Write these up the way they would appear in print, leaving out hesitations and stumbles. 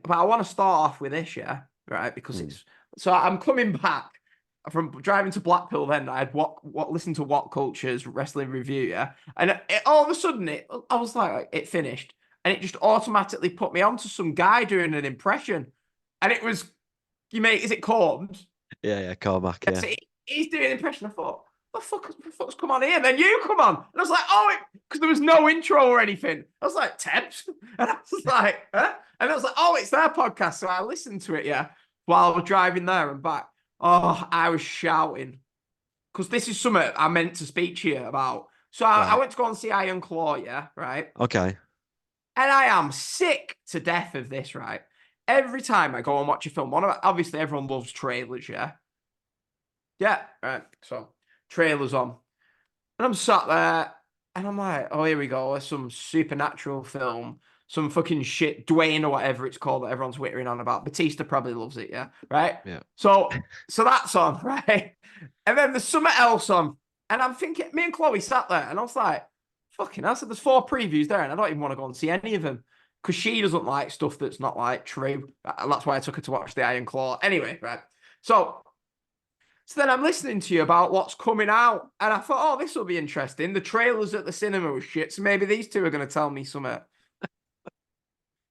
But I want to start off with this, yeah, right? Because so I'm coming back from driving to Blackpool. Then I had listened to What Culture's wrestling review, yeah, and all of a sudden I was like, it finished, and it just automatically put me onto some guy doing an impression, and it was, is it Combs? Yeah, Cormac, yeah. So he's doing an impression. I thought, the fuck's come on here? And then you come on. And I was like, because there was no intro or anything. I was like, Tebbs? And I was like, huh? And I was like, it's their podcast. So I listened to it, yeah, while I was driving there and back. Oh, I was shouting. Because this is something I meant to speak to you about. So I went to go and see Iron Claw, yeah, right? Okay. And I am sick to death of this, right? Every time I go and watch a film, obviously everyone loves trailers, yeah? Yeah, right. So trailers on. And I'm sat there and I'm like, oh, here we go. There's some supernatural film, some fucking shit, Dwayne or whatever it's called that everyone's wittering on about. Batista probably loves it, yeah. Right? Yeah. So that's on, right? And then there's something else on. And I'm thinking, me and Chloe sat there and I was like, fucking hell. So there's 4 previews there and I don't even want to go and see any of them. Because she doesn't like stuff that's not like true. And that's why I took her to watch the Iron Claw. Anyway, right. So then I'm listening to you about what's coming out, and I thought, this will be interesting. The trailers at the cinema were shit, so maybe these two are going to tell me something.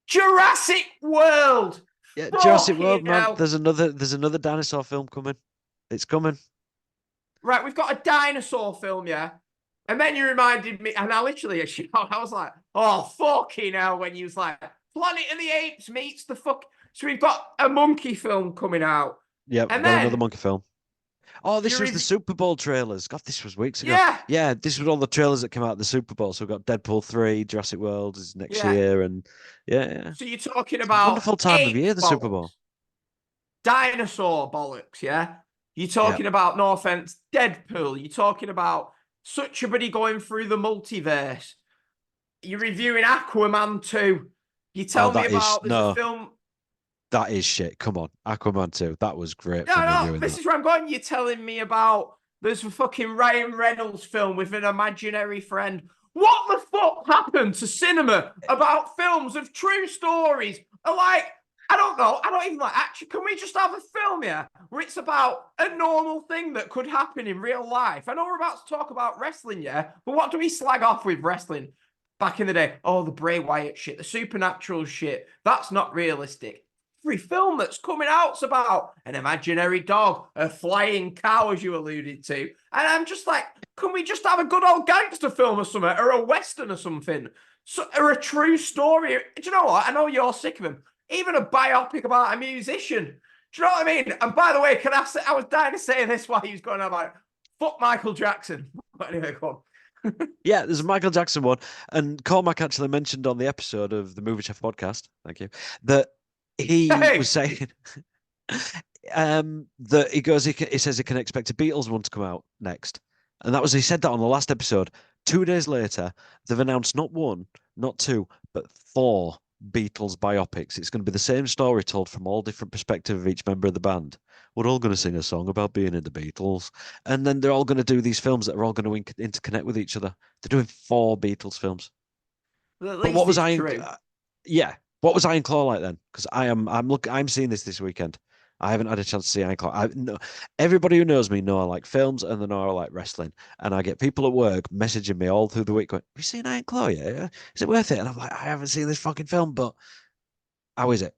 Jurassic World! Yeah, Jurassic World, man. There's another dinosaur film coming. It's coming. Right, we've got a dinosaur film, yeah? And then you reminded me, and I was like, oh, fucking hell, when you was like, Planet of the Apes meets the fuck. So we've got a monkey film coming out. Yeah, and then another monkey film. Oh, this was the Super Bowl trailers. God, this was weeks ago. Yeah, this was all the trailers that came out of the Super Bowl. So we've got Deadpool 3, Jurassic World is next year, and yeah. So you're talking about wonderful time of year, the Super Bowl. Dinosaur bollocks, yeah? You're talking about, no offense, Deadpool. You're talking about such a buddy going through the multiverse. You're reviewing Aquaman 2. You tell me about this film. That is shit. Come on. Aquaman 2. That was great. No, this is where I'm going. You're telling me about there's a fucking Ryan Reynolds film with an imaginary friend. What the fuck happened to cinema about films of true stories? Like, I don't know. I don't even like, actually, can we just have a film here where it's about a normal thing that could happen in real life? I know we're about to talk about wrestling, yeah, but what do we slag off with wrestling back in the day? Oh, the Bray Wyatt shit, the supernatural shit. That's not realistic. Every film that's coming out's about an imaginary dog, a flying cow, as you alluded to. And I'm just like, can we just have a good old gangster film or something, or a Western or something, or a true story? Do you know what? I know you're sick of them. Even a biopic about a musician. Do you know what I mean? And by the way, can I say, I was dying to say this while he was going on about, fuck Michael Jackson. But anyway, go on. Yeah, there's a Michael Jackson one. And Cormac actually mentioned on the episode of the Movie Chef podcast, thank you, that he was saying that he says he can expect a Beatles one to come out next. And he said that on the last episode. 2 days later, they've announced not 1, not 2, but 4 Beatles biopics. It's going to be the same story told from all different perspectives of each member of the band. We're all going to sing a song about being in the Beatles. And then they're all going to do these films that are all going to interconnect with each other. They're doing 4 Beatles films. Well, but what was what was Iron Claw like then? Because I'm seeing this weekend. I haven't had a chance to see Iron Claw. Everybody who knows me know I like films and they know I like wrestling. And I get people at work messaging me all through the week going, have you seen Iron Claw yet? Is it worth it? And I'm like, I haven't seen this fucking film, but how is it?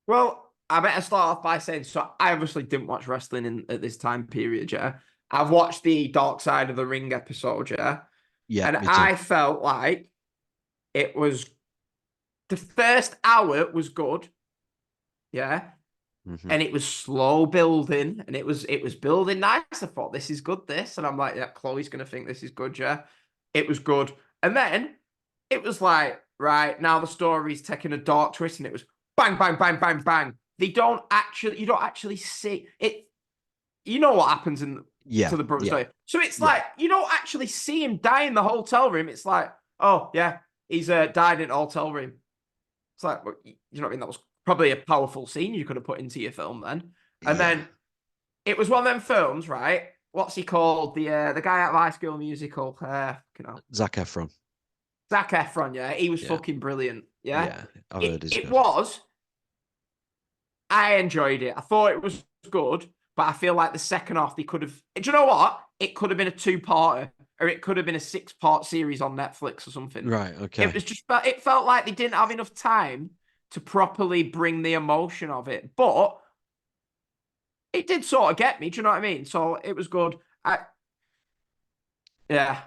Well, I better start off by saying, so I obviously didn't watch wrestling at this time period, yeah. I've watched the Dark Side of the Ring episode, yeah. Yeah, and I felt like it was, the first hour was good, yeah. And it was slow building, and it was building nice. I thought, this is good, this. And I'm like, yeah, Chloe's going to think this is good, yeah. It was good. And then it was like, right, now the story's taking a dark twist, and it was bang, bang, bang, bang, bang. You don't actually see it. You know what happens to the brother story. So it's like, you don't actually see him die in the hotel room. It's like, oh, yeah, he's died in a hotel room. It's like, well, you know what I mean? That was probably a powerful scene you could have put into your film then. And then it was one of them films, right? What's he called? The guy out of High School Musical. Zac Efron. Zac Efron, yeah. He was fucking brilliant. Yeah, Yeah, I've heard it's it good. was. I enjoyed it. I thought it was good, but I feel like the second half they could have. Do you know what? It could have been a two-parter, or it could have been a six-part series on Netflix or something. Right, It okay. was just, it felt like they didn't have enough time to properly bring the emotion of it, but it did sort of get me. Do you know what I mean? So it was good. Yeah,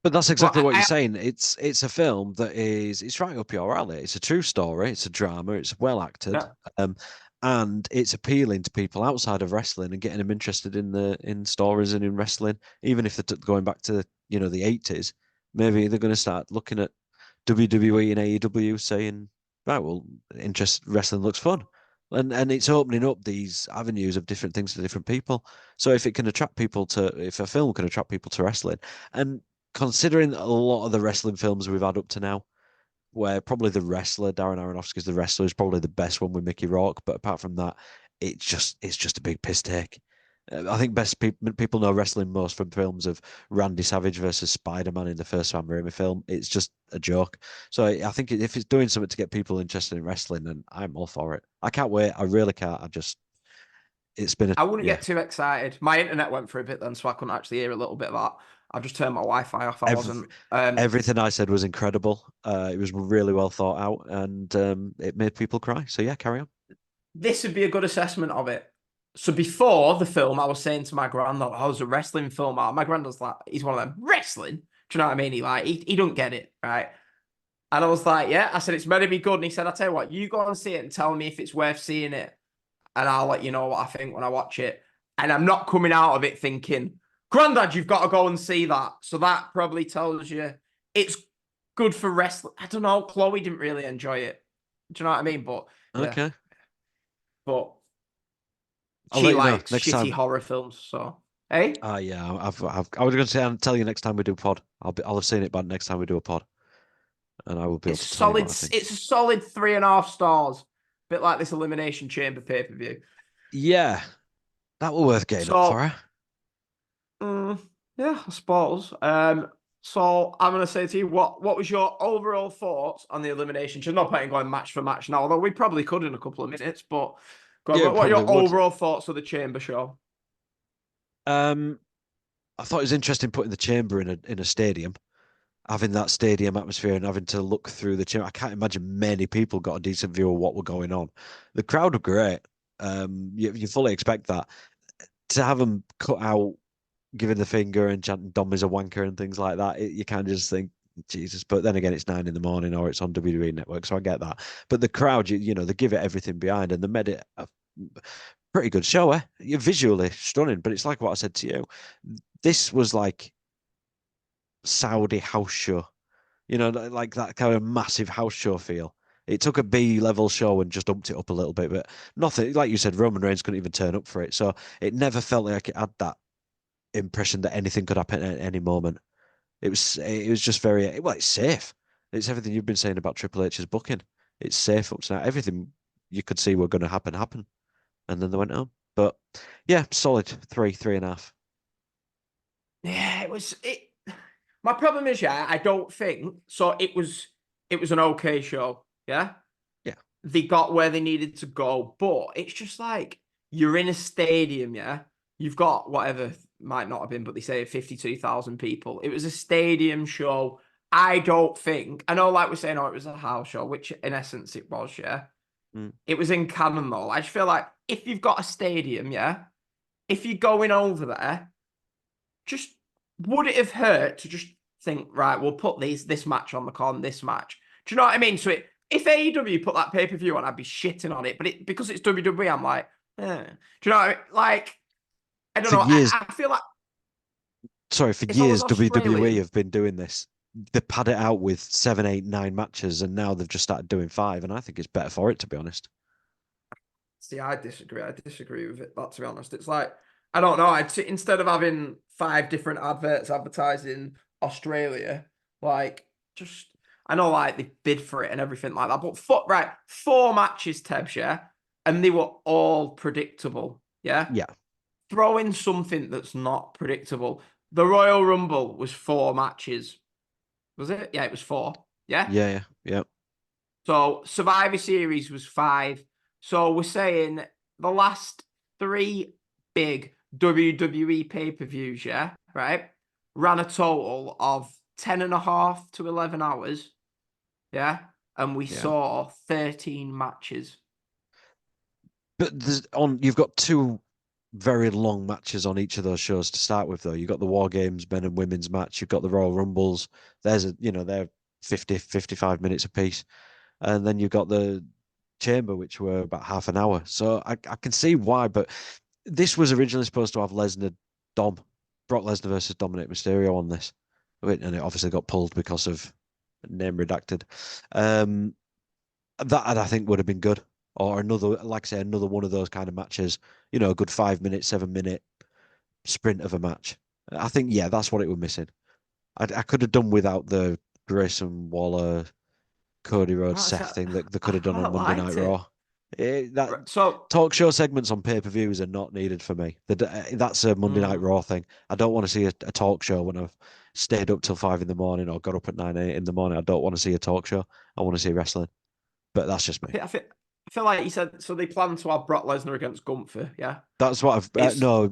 But that's but exactly what you're saying. It's a film that it's right up your alley. It's a true story. It's a drama. It's well acted, yeah, um, and it's appealing to people outside of wrestling and getting them interested in stories and in wrestling. Even if they're going back to the 80s, maybe they're going to start looking at WWE and AEW, saying, right, well, interest wrestling looks fun. And it's opening up these avenues of different things to different people. So if if a film can attract people to wrestling, and considering a lot of the wrestling films we've had up to now, where probably the wrestler, Darren Aronofsky's The Wrestler, is probably the best one with Mickey Rourke. But apart from that, it's just a big piss take. I think best people know wrestling most from films of Randy Savage versus Spider-Man in the first Sam Raimi film. It's just a joke. So I think if it's doing something to get people interested in wrestling, then I'm all for it. I can't wait. I really can't. It's been I wouldn't yeah. get too excited. My internet went for a bit then, so I couldn't actually hear a little bit of that. I've just turned my Wi-Fi off. I Every, wasn't. everything I said was incredible. It was really well thought out, and it made people cry. So yeah, carry on. This would be a good assessment of it. So before the film, I was saying to my granddad, "I was a wrestling film." My granddad's like, he's one of them wrestling. Do you know what I mean? He don't get it, right? And I was like, yeah. I said it's meant to be good, and he said, "I tell you what, you go and see it and tell me if it's worth seeing it, and I'll let you know what I think when I watch it." And I'm not coming out of it thinking, "Granddad, you've got to go and see that." So that probably tells you it's good for wrestling. I don't know. Chloe didn't really enjoy it. Do you know what I mean? But yeah, Okay, but I'll she let you know likes next shitty time. horror films. So hey, Yeah, I was going to say I'll tell you next time we do a pod. I'll have seen it by next time we do a pod, and I will be able it's to tell you solid. what I think. It's a solid 3.5 stars. Bit like this Elimination Chamber pay-per-view. Yeah, that were worth getting up for So her. mm, yeah, I suppose. So I'm gonna say to you, what was your overall thoughts on the elimination? Just not playing going match for match now, although we probably could in a couple of minutes. But go on, Yeah, it what are probably your would. overall thoughts of the Chamber show? Um, I thought it was interesting putting the chamber in a stadium, having that stadium atmosphere and having to look through the chamber. I can't imagine many people got a decent view of what were going on. The crowd were great. You fully expect that. To have them cut out, giving the finger and chanting "Dom is a wanker" and things like that, you kind of just think, Jesus. But then again, it's 9 in the morning or it's on WWE Network, so I get that. But the crowd, they give it everything behind, and they made it a pretty good show. You're visually stunning, but it's like what I said to you. This was like Saudi house show, like that kind of massive house show feel. It took a B-level show and just upped it up a little bit, but nothing, like you said, Roman Reigns couldn't even turn up for it. So it never felt like it had that impression that anything could happen at any moment. It was just very well. It's safe. It's everything you've been saying about Triple H's booking. It's safe up to now. Everything you could see were going to happen, and then they went home. But yeah, solid 3.5. Yeah, it was it. My problem is, yeah, I don't think so. It was an okay show. Yeah, Yeah, they got where they needed to go, but it's just like you're in a stadium, yeah. You've got whatever might not have been, but they say 52,000 people. It was a stadium show. I don't think I know, like we're saying, oh, it was a house show, which in essence it was, yeah. mm. It was in Cannon though. I just feel like if you've got a stadium, yeah, if you're going over there, just would it have hurt to just think, right, we'll put this match on the con, this match. Do you know what I mean? So if AEW put that pay-per-view on, I'd be shitting on it. But because it's WWE, I'm like, eh. Do you know what I mean? Like, I don't For know. years, I feel like sorry, for if I was years, WWE Australian, have been doing this. They pad it out with 7, 8, 9 matches, and now they've just started doing 5, and I think it's better for it, to be honest. see, I disagree. I disagree with it. That, to be honest, it's like I don't know. Instead of having 5 different adverts advertising Australia, like just I know like they bid for it and everything like that. But 4 matches, Tebs, yeah, and they were all predictable. Yeah, Yeah, throw in something that's not predictable. The Royal Rumble was 4 matches, was it? Yeah, it was 4. Yeah. yeah, yeah, yeah. So Survivor Series was 5. So we're saying the last 3 big WWE pay-per-views, yeah, right, ran a total of 10.5 to 11 hours, yeah, and we saw 13 matches. But you've got 2 very long matches on each of those shows to start with, though. You've got the War Games men and women's match. You've got the Royal Rumbles. They're 50, 55 minutes apiece. And then you've got the Chamber, which were about half an hour. So I can see why, but this was originally supposed to have Brock Lesnar versus Dominic Mysterio on this. And it obviously got pulled because of name redacted. That I think would have been good. Or another, like I say, another one of those kind of matches, a good 5 minute, 7 minute sprint of a match. I think, that's what it was missing. I could have done without the Grayson Waller, Cody Rhodes, Seth thing that they could have done on Monday Night Raw. So talk show segments on pay-per-views are not needed for me. That's a Monday Night Raw thing. I don't want to see a talk show when I've stayed up till 5 in the morning or got up at 9 in the morning. I don't want to see a talk show. I want to see wrestling. But that's just me. I feel like he said, so they plan to have Brock Lesnar against Gunther, yeah? That's what I've... WrestleMania.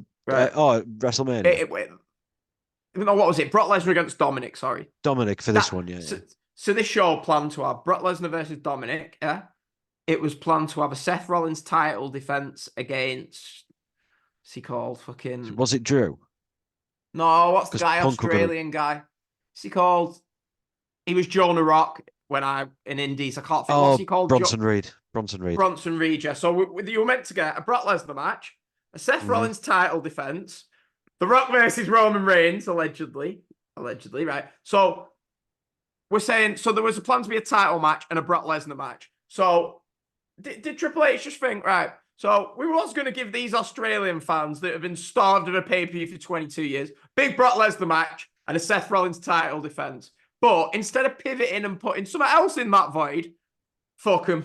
No, what was it? Brock Lesnar against Dominic, sorry. Dominic for this one, yeah. So this show planned to have Brock Lesnar versus Dominic, yeah? It was planned to have a Seth Rollins title defense against... What's he called? Fucking... Was it Drew? No, what's the guy? Australian guy. What's he called? He was Jonah Rock in Indies. I can't think. What's he called? Bronson Reed. Bronson Reed, yeah. So you were meant to get a Brock Lesnar match, a Seth Rollins title defense, The Rock versus Roman Reigns, allegedly, right? So we're saying, so there was a plan to be a title match and a Brock Lesnar match. So did Triple H just think, right, so we was going to give these Australian fans that have been starved of a pay-per-view for 22 years, big Brock Lesnar match and a Seth Rollins title defense. But instead of pivoting and putting something else in that void, fuck them.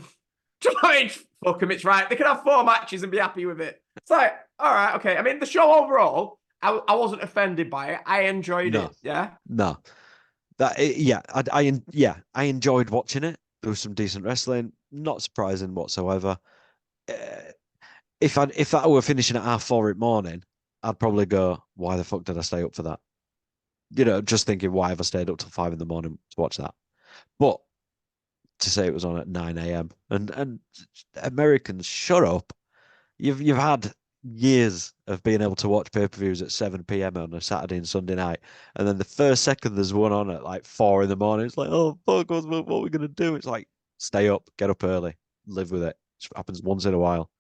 Fuck them, it's right. They could have 4 matches and be happy with it. It's like, all right, okay. I mean, the show overall, I wasn't offended by it. I enjoyed it. Yeah. No. I enjoyed watching it. There was some decent wrestling. Not surprising whatsoever. If that were finishing at 4:30 in the morning, I'd probably go, why the fuck did I stay up for that? Just thinking, why have I stayed up till 5 in the morning to watch that? But to say it was on at 9 a.m. and Americans, shut up. You've had years of being able to watch pay-per-views at 7 p.m. on a Saturday and Sunday night, and then the first second there's one on at like 4 in the morning, it's like, oh fuck, what are we gonna do? It's like, stay up, get up early, live with it. It happens once in a while.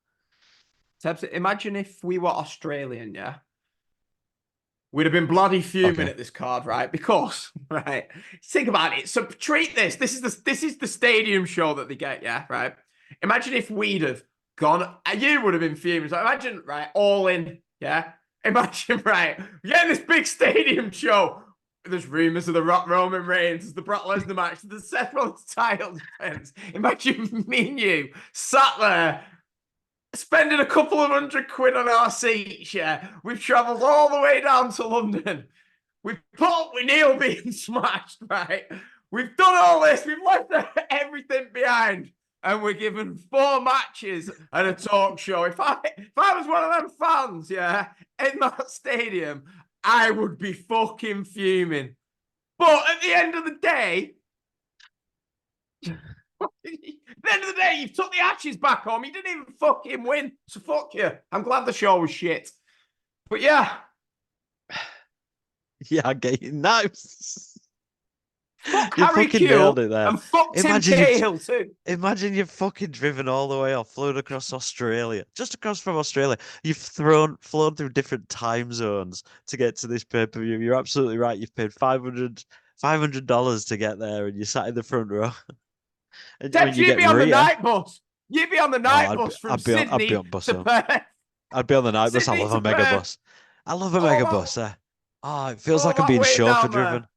Tebbs, imagine if we were Australian, yeah? We'd have been bloody fuming at this card, right? Because, right, think about it. So treat this. This is the stadium show that they get, yeah, right? Imagine if we'd have gone, you would have been fuming. So imagine, right, all in, yeah? Imagine, right, yeah, this big stadium show. There's rumors of the Roman Reigns, the Brock Lesnar match, the Seth Rollins title defense. Imagine me and you sat there spending a couple of £100 on our seats, yeah. We've travelled all the way down to London. We've put up with Neil being smashed, right? We've done all this. We've left everything behind. And we're given 4 matches and a talk show. If I was one of them fans, yeah, in that stadium, I would be fucking fuming. But at the end of the day, you took the Ashes back home. You didn't even fucking win. So fuck you. I'm glad the show was shit. But yeah. Yeah, I get you. Nice. Fuck Harry Q and fuck Tim Cahill too. Imagine you've fucking driven all the way off, flown across Australia, just across from Australia. You've flown through different time zones to get to this pay-per-view. You're absolutely right. You've paid $500 to get there, and you sat in the front row. Debs, you'd be on the night bus. You'd be on the night bus from Sydney I'd be on bus, to Perth. I'd be on the night bus. I love a mega bus. I love a mega bus there. Oh, it feels like I'm being chauffeur driven.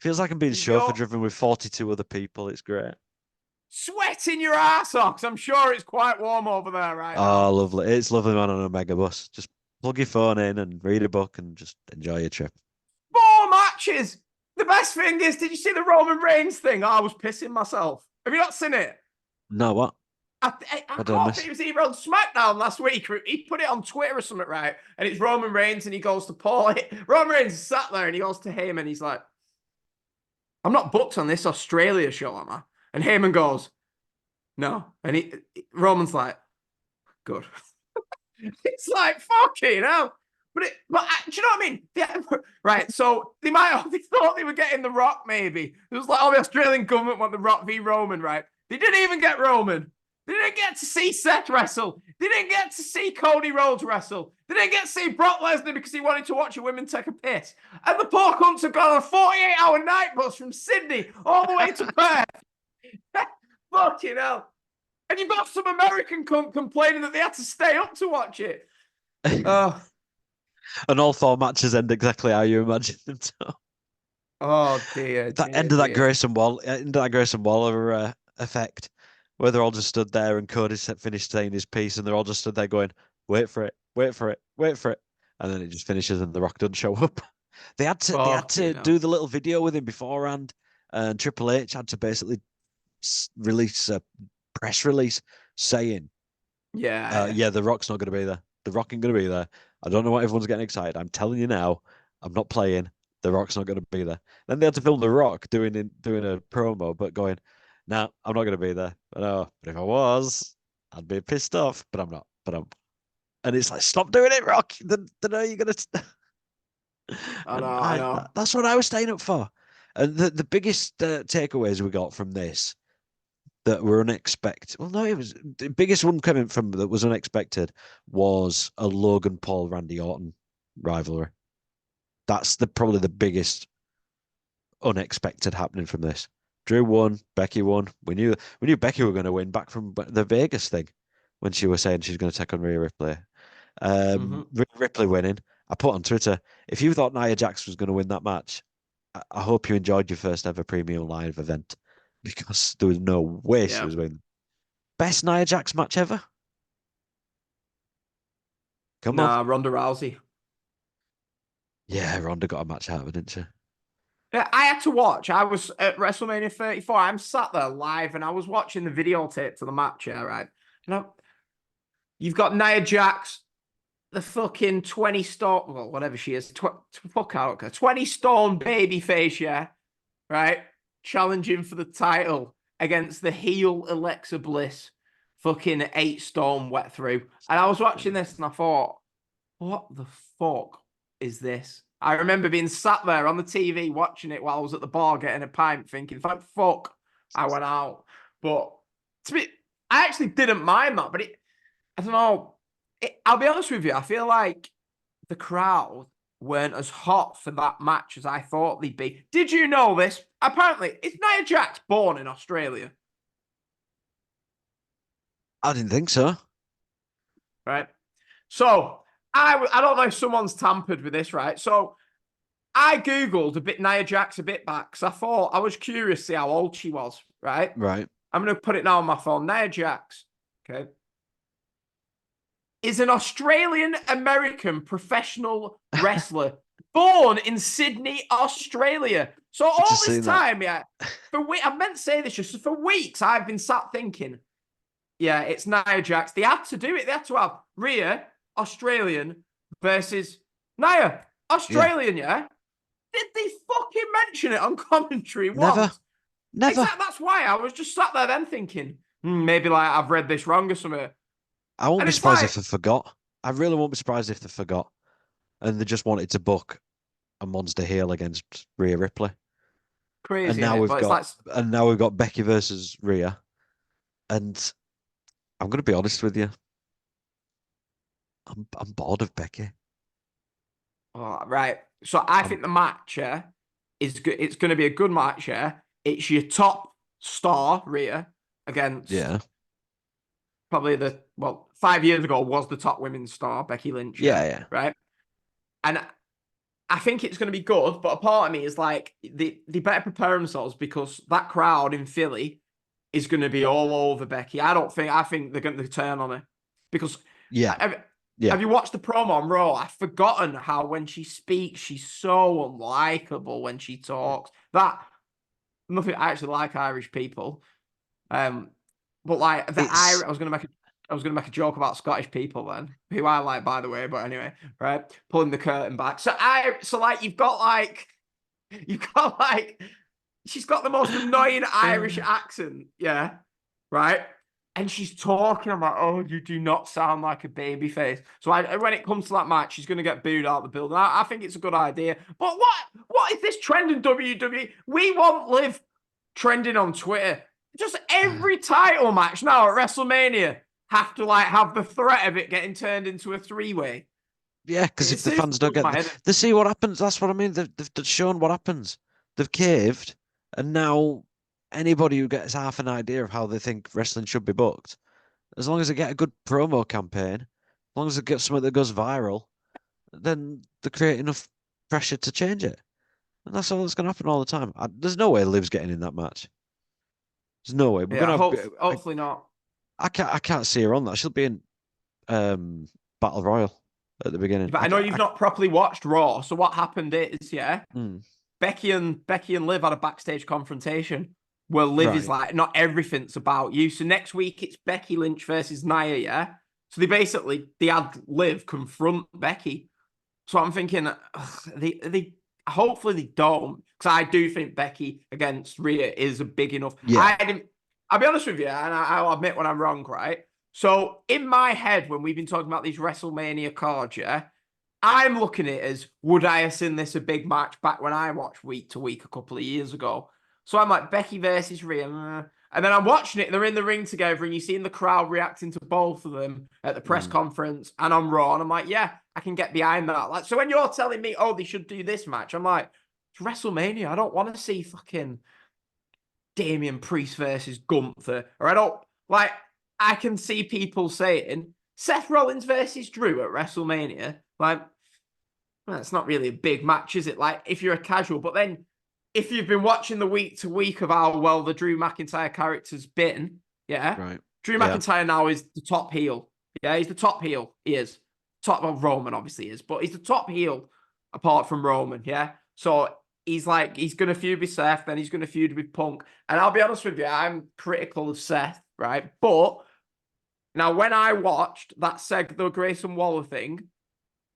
Feels like I'm being chauffeur driven with 42 other people. It's great. Sweating your ass off, 'cause I'm sure it's quite warm over there right now. Oh, lovely. It's lovely, man, on a mega bus. Just plug your phone in and read a book and just enjoy your trip. 4 matches. The best thing is, did you see the Roman Reigns thing? Oh, I was pissing myself. Have you not seen it? No, what? I What did I can't think miss? it was either on Smackdown last week. He put it on Twitter or something, right? And it's Roman Reigns, and he goes to Paul. Roman Reigns sat there, and he goes to Heyman, and he's like, "I'm not booked on this Australia show, am I?" And Heyman goes, "No." And Roman's like, "Good." It's like, fucking hell. But do you know what I mean? Yeah, right. So they thought they were getting The Rock, maybe. It was like, oh, the Australian government want The Rock v. Roman, right? They didn't even get Roman. They didn't get to see Seth wrestle. They didn't get to see Cody Rhodes wrestle. They didn't get to see Brock Lesnar because he wanted to watch a women take a piss. And the poor cunts have gone on a 48-hour night bus from Sydney all the way to Perth. Fucking hell. And you've got some American cunt complaining that they had to stay up to watch it. Oh, And all 4 matches end exactly how you imagine them to. oh dear, That dear, end of that dear. Grayson Waller effect, where they're all just stood there and Cody finished saying his piece, and they're all just stood there going, "Wait for it, wait for it, wait for it," and then it just finishes and The Rock doesn't show up. They had to do the little video with him beforehand, and Triple H had to basically release a press release saying, Yeah. The Rock's not going to be there. The Rock ain't going to be there. I don't know why everyone's getting excited. I'm telling you now, I'm not playing. The Rock's not going to be there." Then they had to film The Rock doing a promo, but going, "Nah, I'm not going to be there. But if I was, I'd be pissed off. But I'm not. And it's like, stop doing it, Rock. Then are you going to? I know. That's what I was staying up for. And the biggest takeaways we got from this that were unexpected. Well, no, it was the biggest one coming from that was unexpected was a Logan Paul Randy Orton rivalry. That's probably the biggest unexpected happening from this. Drew won, Becky won. We knew Becky were going to win back from the Vegas thing when she was saying she's going to take on Rhea Ripley. Rhea Ripley winning. I put on Twitter, if you thought Nia Jax was going to win that match, I hope you enjoyed your first ever premium live event, because there was no way she was winning. Best Nia Jax match ever? Come on. Ronda Rousey. Yeah, Ronda got a match out of it, didn't she? Yeah, I had to watch. I was at WrestleMania 34. I'm sat there live, and I was watching the videotape to the match, yeah, right? You've got Nia Jax, the fucking 20 stone, well, whatever she is, fuck out, 20 stone baby face, yeah, right? Challenging for the title against the heel Alexa Bliss, fucking 8 stone wet through. And I was watching this and I thought, what the fuck is this? I remember being sat there on the TV watching it while I was at the bar getting a pint, thinking, thank fuck I went out. But I actually didn't mind that, but I don't know. I'll be honest with you. I feel like the crowd weren't as hot for that match as I thought they'd be. Did you know this? Apparently, is Nia Jax born in Australia? I didn't think so. Right. So I don't know if someone's tampered with this, right? So I Googled a bit Nia Jax a bit back because I was curious to see how old she was, right? Right. I'm going to put it now on my phone. Nia Jax, okay, is an Australian-American professional wrestler born in Sydney, Australia. So all this time, yeah, I meant to say this just for weeks, I've been sat thinking, yeah, it's Nia Jax. They had to do it. They had to have Rhea, Australian, versus Nia, Australian, yeah? Did they fucking mention it on commentary once? Never. Exactly, that's why I was just sat there then thinking, maybe like I've read this wrong or something. I won't be surprised if they forgot. I really won't be surprised if they forgot and they just wanted to book a monster heel against Rhea Ripley. Crazy, and now we've got Becky versus Rhea, and I'm going to be honest with you, I'm bored of Becky. Oh, right. So I think the match is good. It's going to be a good match. It's your top star Rhea against probably 5 years ago was the top women's star Becky Lynch. Yeah. Right. And I think it's going to be good, but a part of me is like they better prepare themselves because that crowd in Philly is going to be all over Becky. I think they're going to turn on her because have you watched the promo on Raw? I've forgotten how when she speaks, she's so unlikable when she talks. I actually like Irish people. But like It's I was gonna make a joke about Scottish people then, who I like, by the way. But anyway, right, pulling the curtain back. So like you've got like she's got the most annoying Irish accent, yeah, right. And she's talking. I'm like, oh, you do not sound like a baby face. So when it comes to that match, she's going to get booed out of the building. I think it's a good idea. But what is this trend in WWE? We want Liv trending on Twitter. Just every title match now at WrestleMania have to like have the threat of it getting turned into a three-way. yeah, because if the fans don't get they see what happens. That's what I mean. They've shown what happens. They've caved, and now anybody who gets half an idea of how they think wrestling should be booked, as long as they get a good promo campaign, as long as they get something that goes viral, then they create enough pressure to change it. And that's all that's going to happen all the time. There's no way Liv's getting in that match. There's no way. We're Yeah, going to have. hopefully not. I can't see her on that. She'll be in Battle Royal at the beginning. But I know you've not properly watched Raw. So what happened is, yeah, Becky and Liv had a backstage confrontation where Liv is like, not everything's about you. So next week it's Becky Lynch versus Nia, yeah. So they had Liv confront Becky. So I'm thinking, they hopefully they don't, because I do think Becky against Rhea is a big enough. Yeah. I'll be honest with you, and I'll admit when I'm wrong, right? So in my head, when we've been talking about these WrestleMania cards, yeah, I'm looking at it as, would I have seen this a big match back when I watched week to week a couple of years ago? So I'm like, Becky versus Rhea. And then I'm watching it, and they're in the ring together, and you're seeing the crowd reacting to both of them at the press conference, and on Raw, and I'm like, yeah, I can get behind that. Like, so when you're telling me, oh, they should do this match, I'm like, it's WrestleMania. I don't want to see fucking Damian Priest versus Gunther, or I can see people saying Seth Rollins versus Drew at WrestleMania. Like, well, it's not really a big match, is it? Like, if you're a casual, but then if you've been watching the week to week of how well the Drew McIntyre character's been, yeah, Right. Drew McIntyre now is the top heel. Yeah, he's the top heel. He is. Top of Roman, obviously, is, but he's the top heel apart from Roman, yeah? So he's like, he's going to feud with Seth, then he's going to feud with Punk. And I'll be honest with you, I'm critical of Seth, right? But now, when I watched the Grayson Waller thing,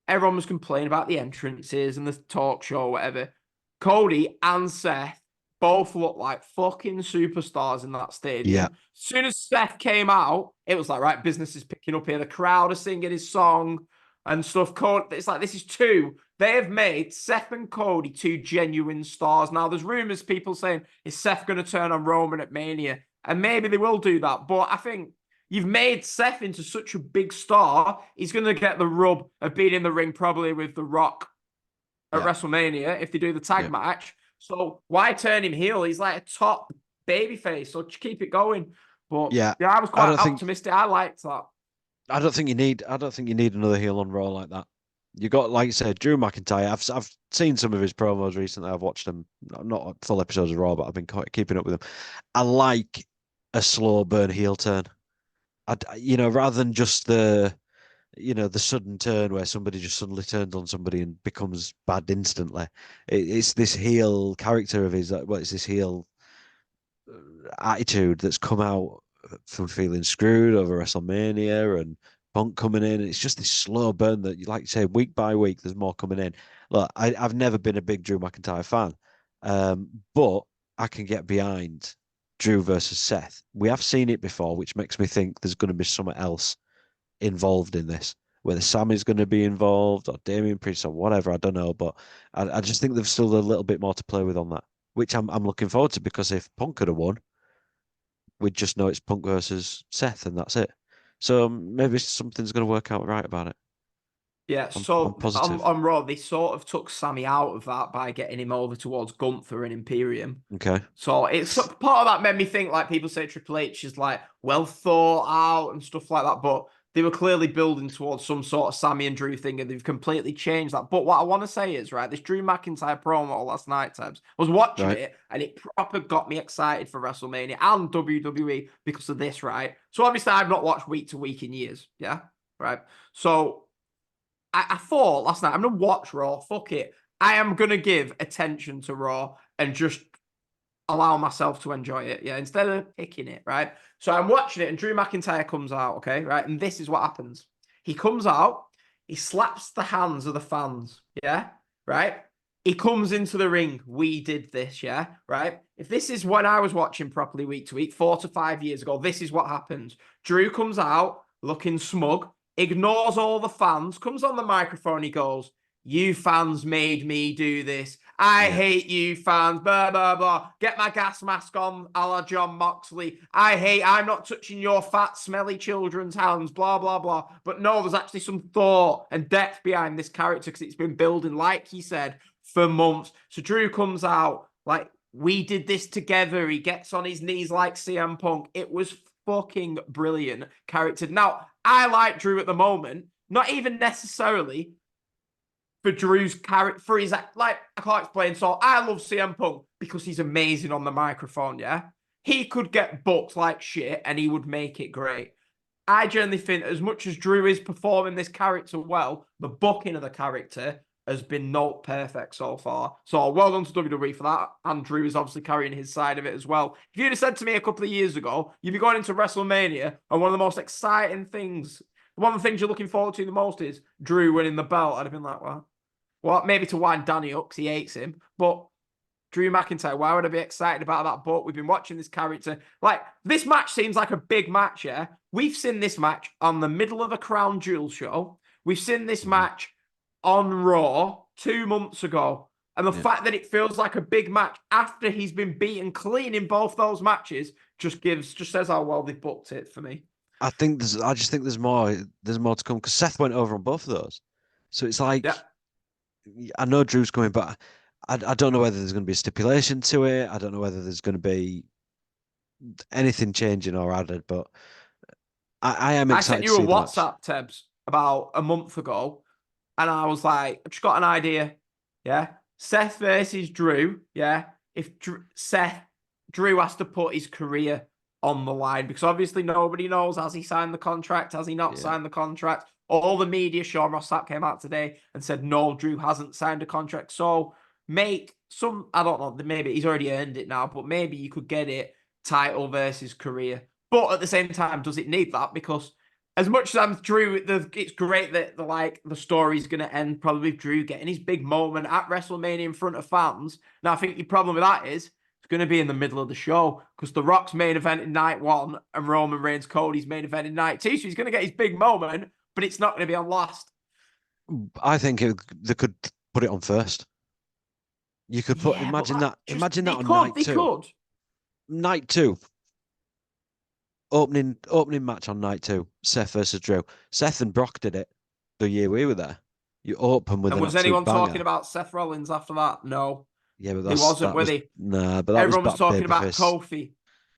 everyone was complaining about the entrances and the talk show, whatever. Cody and Seth both looked like fucking superstars in that stadium. Yeah. As soon as Seth came out, it was like, right, business is picking up here. The crowd are singing his song and stuff. It's like, this is two. They have made Seth and Cody two genuine stars. Now, there's rumors, people saying, is Seth going to turn on Roman at Mania? And maybe they will do that. But I think you've made Seth into such a big star, he's going to get the rub of being in the ring probably with The Rock at WrestleMania if they do the tag match. So why turn him heel? He's like a top babyface, so keep it going. But yeah, I was quite optimistic. I liked that. I don't think you need another heel on Raw like that. You got, like you said, Drew McIntyre. I've seen some of his promos recently. I've watched them, not full episodes of Raw, but I've been keeping up with them. I like a slow burn heel turn. Rather than just the sudden turn where somebody just suddenly turns on somebody and becomes bad instantly. It's this heel character of his. It's this heel attitude that's come out from feeling screwed over WrestleMania and Punk coming in. It's just this slow burn that, like you say, week by week, there's more coming in. Look, I've never been a big Drew McIntyre fan, but I can get behind Drew versus Seth. We have seen it before, which makes me think there's going to be something else involved in this, whether Sammy's going to be involved or Damian Priest or whatever. I don't know, but I just think there's still a little bit more to play with on that, which I'm looking forward to, because if Punk could have won, we'd just know it's Punk versus Seth and that's it. So maybe something's going to work out right about it. Yeah, so on Raw, they sort of took Sammy out of that by getting him over towards Gunther and Imperium. Okay. So it's part of that made me think, like, people say Triple H is like well thought out and stuff like that, but they were clearly building towards some sort of Sammy and Drew thing, and they've completely changed that. But what I want to say is, right, this Drew McIntyre promo last night, Tebbs, I was watching it, and it proper got me excited for WrestleMania and WWE because of this, right? So obviously I've not watched week to week in years, yeah? Right? So I thought last night, I'm going to watch Raw, fuck it. I am going to give attention to Raw and just allow myself to enjoy it, yeah, instead of picking it, right? So I'm watching it, and Drew McIntyre comes out, okay, right? And this is what happens. He comes out, he slaps the hands of the fans, yeah, right? He comes into the ring. We did this, yeah, right? If this is when I was watching properly week to week, 4 to 5 years ago, this is what happens. Drew comes out looking smug, ignores all the fans, comes on the microphone, he goes, "You fans made me do this. I hate you fans, blah, blah, blah. Get my gas mask on, a la John Moxley. I'm not touching your fat, smelly children's hands, blah, blah, blah." But no, there's actually some thought and depth behind this character because it's been building, like he said, for months. So Drew comes out like, "We did this together." He gets on his knees like CM Punk. It was fucking brilliant character. Now, I like Drew at the moment, not even necessarily for Drew's character, for his, like, I can't explain. So I love CM Punk because he's amazing on the microphone, yeah? He could get booked like shit and he would make it great. I generally think as much as Drew is performing this character well, the booking of the character has been not perfect so far. So well done to WWE for that. And Drew is obviously carrying his side of it as well. If you'd have said to me a couple of years ago, you'd be going into WrestleMania and one of the most exciting things, one of the things you're looking forward to the most is Drew winning the belt, I'd have been like, well, maybe to wind Danny up because he hates him. But Drew McIntyre, why would I be excited about that? But we've been watching this character. Like, this match seems like a big match, yeah? We've seen this match on the middle of a Crown Jewel show. We've seen this match on Raw 2 months ago. And the fact that it feels like a big match after he's been beaten clean in both those matches just says how well they've booked it for me. I just think there's more to come because Seth went over on both of those. So it's like, I know Drew's coming, but I don't know whether there's going to be a stipulation to it. I don't know whether there's going to be anything changing or added, but I am excited. I sent you a WhatsApp, Tebbs, about a month ago, and I was like, I've just got an idea. Yeah. Seth versus Drew. Yeah. If Drew has to put his career on the line because obviously nobody knows, has he signed the contract? Has he not signed the contract? All the media, Sean Ross Sapp came out today and said, no, Drew hasn't signed a contract. So make some, I don't know, maybe he's already earned it now, but maybe you could get it title versus career. But at the same time, does it need that? Because as much as I'm Drew, it's great that the story's going to end probably with Drew getting his big moment at WrestleMania in front of fans. Now, I think the problem with that is it's going to be in the middle of the show because The Rock's main event in night 1 and Roman Reigns Cody's main event in night 2. So he's going to get his big moment, but it's not going to be on last. I think they could put it on first. You could put imagine that on night 2. Night 2. Opening match on night 2. Seth versus Drew. Seth and Brock did it the year we were there. You open with. And was anyone talking about Seth Rollins after that? No. Yeah, but he wasn't, were they? Nah, but everyone was talking about Kofi.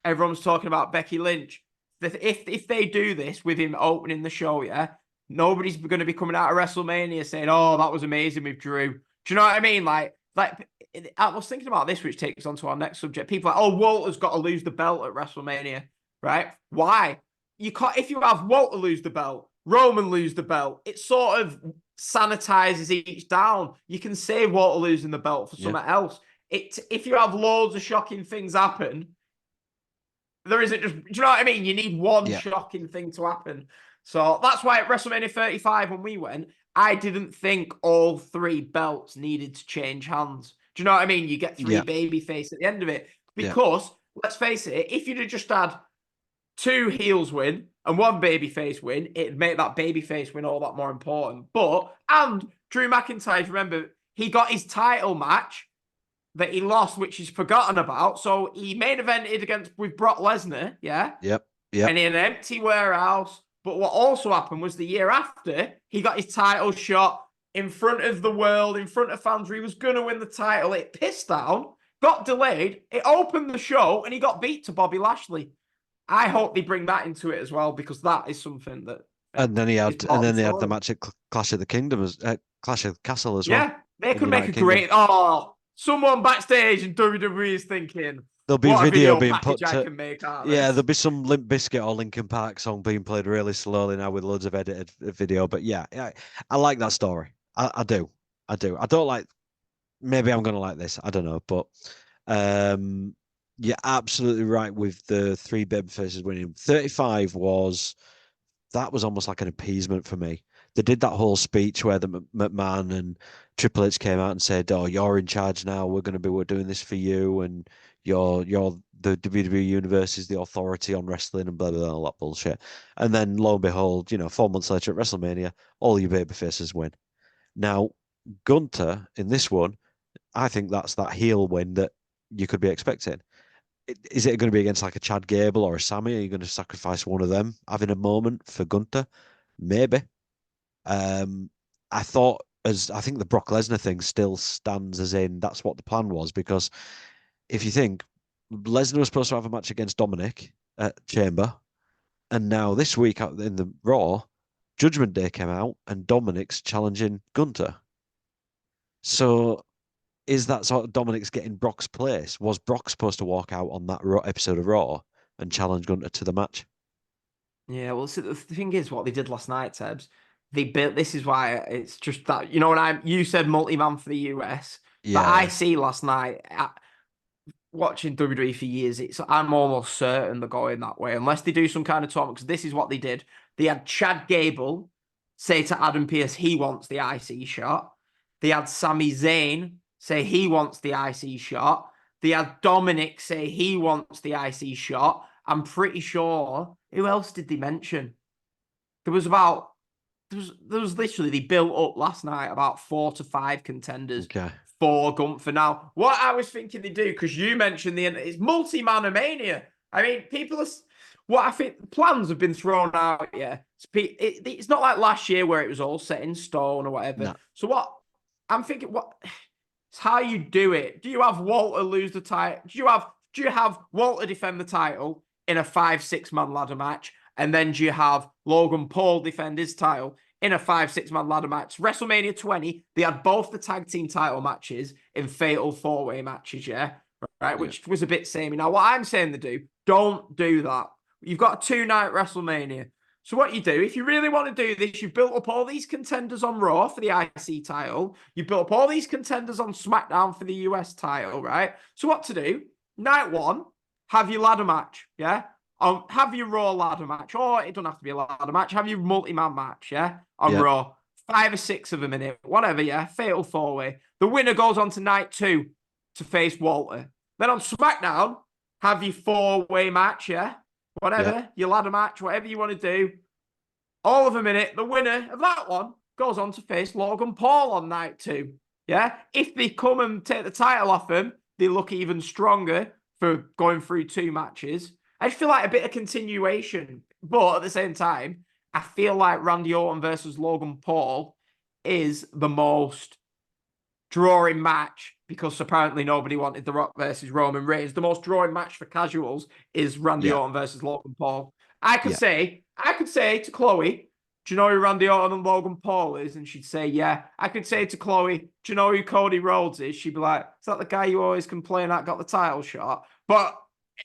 Everyone was talking about Becky Lynch. If they do this with him opening the show, yeah, nobody's going to be coming out of WrestleMania saying, "Oh, that was amazing with Drew." Do you know what I mean? Like I was thinking about this, which takes on to our next subject. People are like, "Oh, Walter's got to lose the belt at WrestleMania," right? Why? You can't. If you have Walter lose the belt, Roman lose the belt, it sort of sanitizes each down. You can say Walter losing the belt for something else. If you have loads of shocking things happen, there isn't just, do you know what I mean? You need one shocking thing to happen. So that's why at WrestleMania 35, when we went, I didn't think all 3 belts needed to change hands. Do you know what I mean? You get 3 babyface at the end of it. Because, let's face it, if you'd have just had 2 heels win and 1 babyface win, it'd make that babyface win all that more important. And Drew McIntyre, remember, he got his title match that he lost, which he's forgotten about. So he main evented with Brock Lesnar, Yep. And in an empty warehouse. But what also happened was the year after, he got his title shot in front of the world, in front of fans, where he was going to win the title. It pissed down, got delayed, it opened the show, and he got beat to Bobby Lashley. I hope they bring that into it as well, because that is something that... And then they had the match at Clash of the Kingdom, Clash of the Castle as well. Yeah, they could make a great... Someone backstage in WWE is thinking, there'll be video being put to... there'll be some Limp Bizkit or Linkin Park song being played really slowly now with loads of edited video. But yeah, I like that story. I do. I don't like... Maybe I'm going to like this. I don't know. But You're absolutely right with the three babyfaces winning. 35 that was almost like an appeasement for me. They did that whole speech where the McMahon and Triple H came out and said, "Oh, you're in charge now. We're doing this for you, and you're the WWE universe is the authority on wrestling and blah blah blah all that bullshit." And then lo and behold, 4 months later at WrestleMania, all your babyfaces win. Now, Gunter in this one, I think that's that heel win that you could be expecting. Is it going to be against like a Chad Gable or a Sammy? Are you going to sacrifice one of them having a moment for Gunter? Maybe. Um, I think the Brock Lesnar thing still stands as in that's what the plan was, because if you think Lesnar was supposed to have a match against Dominic at Chamber, and now this week in the Raw, Judgment Day came out and Dominic's challenging Gunter. So is that sort of Dominic's getting Brock's place? Was Brock supposed to walk out on that episode of Raw and challenge Gunter to the match? Yeah, well, see, the thing is, what they did last night, Tebs, they built. This is why it's just that when you said multi-man for the US, but I Yeah, see last night watching WWE for years. I'm almost certain they're going that way unless they do some kind of tournament. Because this is what they did. They had Chad Gable say to Adam Pearce he wants the IC shot. They had Sami Zayn say he wants the IC shot. They had Dominic say he wants the IC shot. I'm pretty sure. Who else did they mention? There was about there was literally they built up last night about 4 to 5 contenders okay. for Gunther. Now, what I was thinking they do, because you mentioned it's multi-man mania. I mean, people are what I think plans have been thrown out. Yeah, it's not like last year where it was all set in stone or whatever. No. So what I'm thinking, it's how you do it. Do you have Walter lose the title? Do you have Walter defend the title in a 5-6 man ladder match? And then do you have Logan Paul defend his title in a 5-6 man ladder match? WrestleMania 20, they had both the tag team title matches in fatal 4-way matches, yeah? Right, Yeah. which was a bit samey. Now, what I'm saying to do, don't do that. You've got a 2-night WrestleMania. So what you do, if you really want to do this, you've built up all these contenders on Raw for the IC title. You've built up all these contenders on SmackDown for the US title, right? So what to do? Night one, have your ladder match, yeah? Have your Raw ladder match, or it doesn't have to be a ladder match. Have your multi-man match, yeah, on Yeah. Raw. 5 or 6 of them in it, whatever, yeah. Fatal 4-way. The winner goes on to night 2 to face Walter. Then on SmackDown, have your 4-way match, yeah, Yeah. whatever, your ladder match, whatever you want to do. All of them in it. The winner of that one goes on to face Logan Paul on night 2. Yeah, if they come and take the title off him, they look even stronger for going through 2 matches. I feel like a bit of continuation, but at the same time, I feel like Randy Orton versus Logan Paul is the most drawing match because apparently nobody wanted The Rock versus Roman Reigns. The most drawing match for casuals is Randy Yeah. Orton versus Logan Paul. Yeah. I could say to Chloe, do you know who Randy Orton and Logan Paul is? And she'd say, yeah. I could say to Chloe, do you know who Cody Rhodes is? She'd be like, is that the guy you always complain at got the title shot? But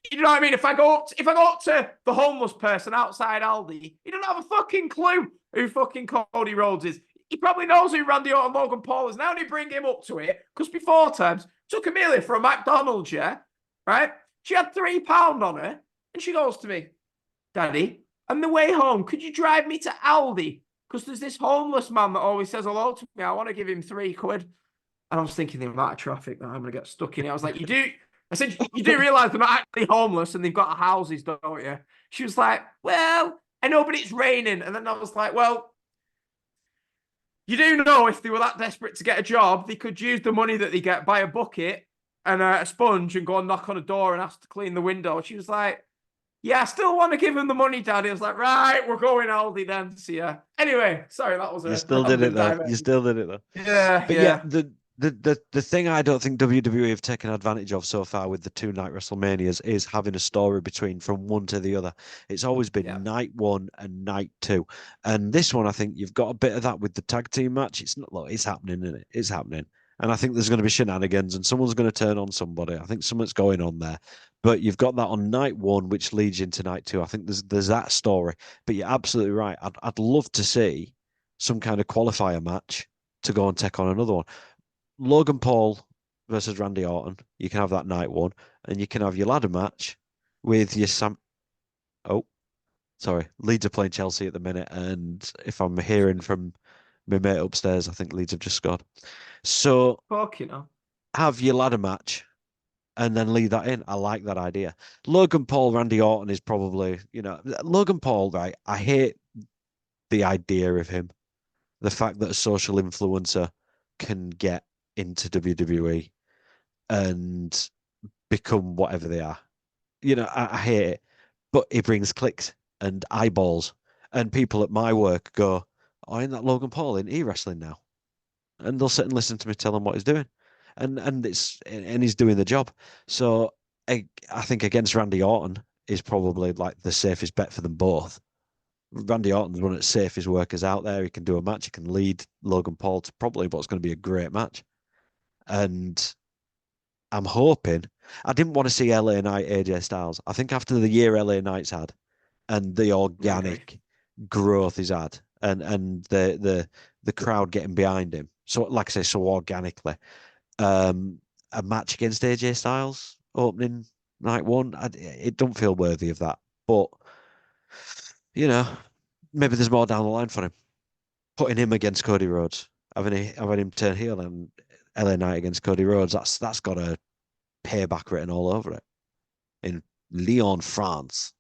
you know what I mean? If I go up to the homeless person outside Aldi, he doesn't have a fucking clue who fucking Cody Rhodes is. He probably knows who Randy Orton and Logan Paul is. Now they bring him up to it because before times took Amelia for a McDonald's, yeah, right? She had £3 on her, and she goes to me, Daddy, on the way home, could you drive me to Aldi? Because there's this homeless man that always says hello to me. I want to give him £3. And I was thinking the amount of traffic that I'm going to get stuck in. I was like, I said, you do realize they're not actually homeless and they've got houses, don't you? She was like, well, I know, but it's raining. And then I was like, well, you do know if they were that desperate to get a job, they could use the money that they get, buy a bucket and a sponge and go and knock on a door and ask to clean the window. She was like, yeah, I still want to give him the money, Daddy. I was like, right, we're going Aldi then. See ya. Anyway, sorry, that was You a still did it though. diversion. You still did it though. Yeah, But yeah, the thing I don't think WWE have taken advantage of so far with the 2-night WrestleManias is having a story between from one to the other. It's always been Yeah. night 1 and night 2. And this one, I think you've got a bit of that with the tag team match. It's not like it's happening, isn't it? It's happening. And I think there's going to be shenanigans and someone's going to turn on somebody. I think something's going on there. But you've got that on night 1, which leads you into night 2. I think there's that story. But you're absolutely right. I'd love to see some kind of qualifier match to go and take on another one. Logan Paul versus Randy Orton. You can have that night one, and you can have your ladder match with your Sam. Oh, sorry, Leeds are playing Chelsea at the minute, and if I'm hearing from my mate upstairs, I think Leeds have just scored. So Fuck, you know. have your ladder match and then leave that in. I like that idea. Logan Paul, Randy Orton is probably, Logan Paul, right? I hate the idea of him. The fact that a social influencer can get into WWE and become whatever they are. I hate it. But it brings clicks and eyeballs. And people at my work go, oh, ain't that Logan Paul in e-wrestling now? And they'll sit and listen to me tell him what he's doing. And he's doing the job. So I think against Randy Orton is probably like the safest bet for them both. Randy Orton's one of the safest workers out there. He can do a match. He can lead Logan Paul to probably what's going to be a great match. And I'm hoping. I didn't want to see LA Knight AJ Styles. I think after the year LA Knight's had and the organic growth he's had and the crowd getting behind him. So like I say, so organically. A match against AJ Styles opening night one, it don't feel worthy of that. But maybe there's more down the line for him. Putting him against Cody Rhodes, having him turn heel and LA Knight against Cody Rhodes, that's got a payback written all over it. In Lyon, France.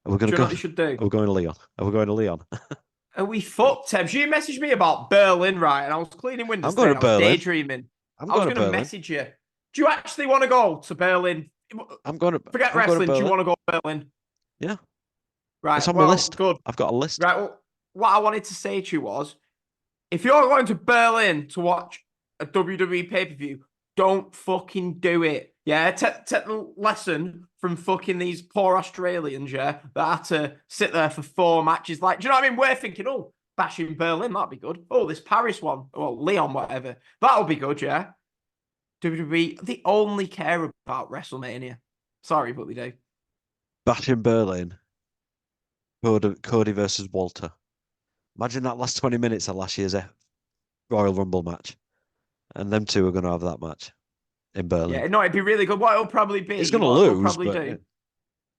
Are we going to Do you know go? what you should do? Are we going to Lyon? Are we going to Lyon? Are we fucked, Tebbs? You messaged me about Berlin, right? And I was cleaning windows. I'm going to I was Berlin. daydreaming. I'm I was going to going to Berlin. message you. Do you actually want to go to Berlin? Forget wrestling. Do you want to go to Berlin? Yeah. Right. It's on my list. Good. I've got a list. Right. Well, what I wanted to say to you was, if you're going to Berlin to watch a WWE pay-per-view, don't fucking do it. Yeah, take the lesson from fucking these poor Australians, yeah, that had to sit there for 4 matches. Like, do you know what I mean? We're thinking, oh, bashing Berlin, that'd be good. Oh, this Paris one, well, Leon, whatever, that'll be good, yeah. WWE, they only care about WrestleMania. Sorry, but they do. Bashing Berlin. Cody versus Walter. Imagine that last 20 minutes of last year's Royal Rumble match. And them two are going to have that match in Berlin. Yeah, no, it'd be really good. What it'll probably be, he's going to lose, probably but do.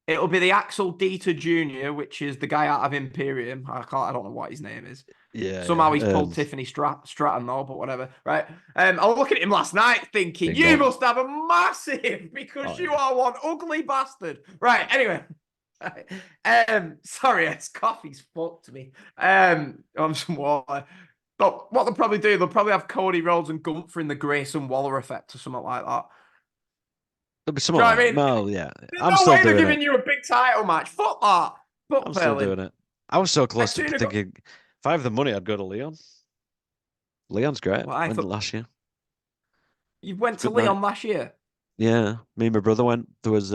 It'll be the Axel Dieter Jr., which is the guy out of Imperium. I don't know what his name is. Yeah. Somehow he's pulled Tiffany Stratton though, but whatever. Right. I was looking at him last night thinking, you must have a massive because you are one ugly bastard. Right. Anyway. Sorry, this coffee's fucked me. On some water. But what they'll probably do, they'll probably have Cody Rhodes and Gunther in the Grayson Waller effect or something like that. There'll be something like that. Well, yeah. There's no way they're giving you a big title match. Fuck that. I'm still doing it. I was so close to thinking, if I have the money, I'd go to Leon. Leon's great. Well, went last year. You went to Leon last year? Yeah. Me and my brother went. There was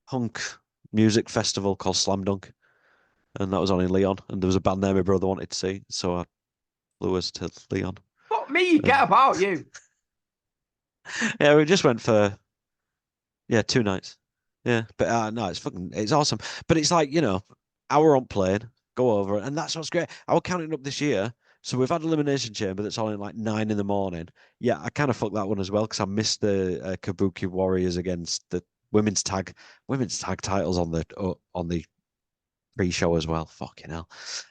punk music festival called Slam Dunk. And that was on in Leon. And there was a band there my brother wanted to see. So I flew us to Leon. Fuck me, get about you. Yeah, we just went for 2 nights. Yeah, but no, it's awesome. But it's like, hour on plane, go over, and that's what's great. I was counting up this year. So we've had Elimination Chamber that's on at like 9 in the morning. Yeah, I kind of fucked that one as well because I missed the Kabuki Warriors against the women's tag titles on the pre-show as well. Fucking hell.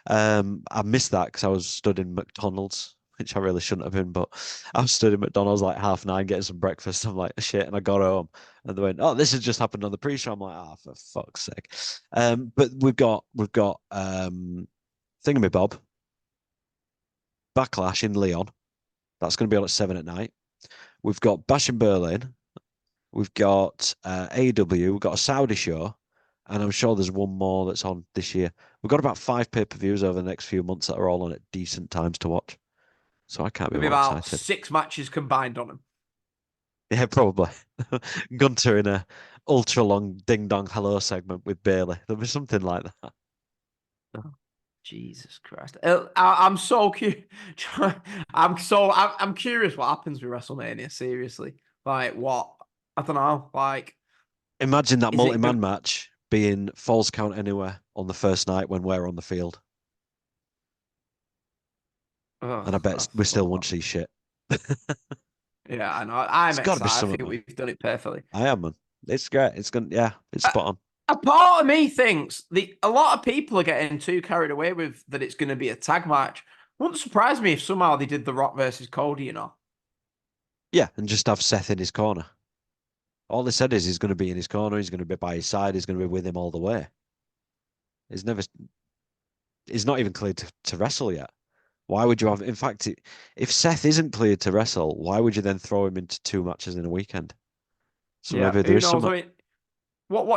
I missed that because I was stood in McDonald's, which I really shouldn't have been, but I was stood in McDonald's like 9:30 getting some breakfast. I'm like, shit, and I got home and they went, oh, this has just happened on the pre-show. I'm like, for fuck's sake. But we've got Thingamabob Backlash in Leon. That's going to be on at 7 at night. We've got Bash in Berlin. We've got AEW. We've got a Saudi show. And I'm sure there's one more that's on this year. We've got about 5 pay-per-views over the next few months that are all on at decent times to watch. So I can't be more about excited. 6 matches combined on them. Yeah, probably. Gunter in a ultra-long ding-dong hello segment with Bailey. There'll be something like that. Oh, Jesus Christ. I'm so curious. I'm curious what happens with WrestleMania, seriously. Like, what? I don't know. Like, imagine that multi-man match being Falls Count Anywhere on the first night when we're on the field. And I bet we still won't see shit. Yeah, I know. I'm It's got to be excited. I something, think man. we've done it perfectly. I am, man. It's great. It's gonna, yeah, it's spot on. A part of me thinks a lot of people are getting too carried away with that it's going to be a tag match. Wouldn't surprise me if somehow they did The Rock versus Cody, you know. Yeah, and just have Seth in his corner. All they said is he's going to be in his corner. He's going to be by his side. He's going to be with him all the way. He's never. He's not even cleared to wrestle yet. Why would you have? In fact, if Seth isn't cleared to wrestle, why would you then throw him into 2 matches in a weekend? So Yeah, maybe there who is knows? some. I mean,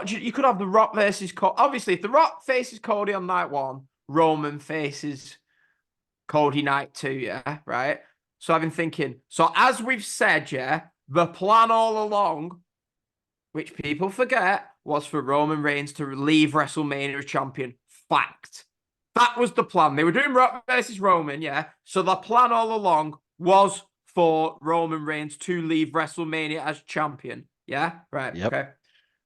you could have The Rock versus Cody. Obviously, if The Rock faces Cody on night one, Roman faces Cody night two, yeah, right? So I've been thinking, so as we've said, yeah, the plan all along, which people forget, was for Roman Reigns to leave WrestleMania as champion. Fact. That was the plan. They were doing Rock versus Roman, yeah. So the plan all along was for Roman Reigns to leave WrestleMania as champion. Yeah? Right. Yep. Okay.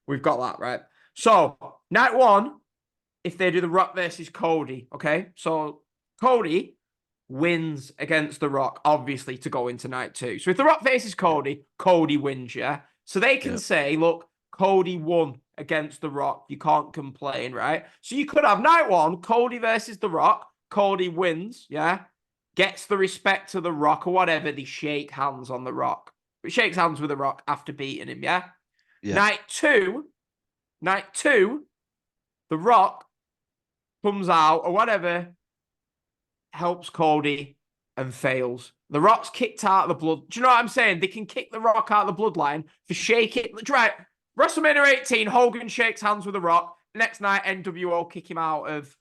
We've got that, right? So, night one, if they do the Rock versus Cody, okay? So, Cody wins against The Rock, obviously, to go into night two. So, if The Rock faces Cody, Cody wins, yeah? So, they can say, look, Cody won against The Rock. You can't complain, right? So, you could have night one, Cody versus The Rock. Cody wins, yeah? Gets the respect of The Rock or whatever. They shake hands on The Rock. He shakes hands with The Rock after beating him, yeah? Yeah. Night two, The Rock comes out or whatever, helps Cody and fails. The Rock's kicked out of the blood. Do you know what I'm saying? They can kick The Rock out of the bloodline for shaking. Right. WrestleMania 18, Hogan shakes hands with The Rock. Next night, NWO kick him out of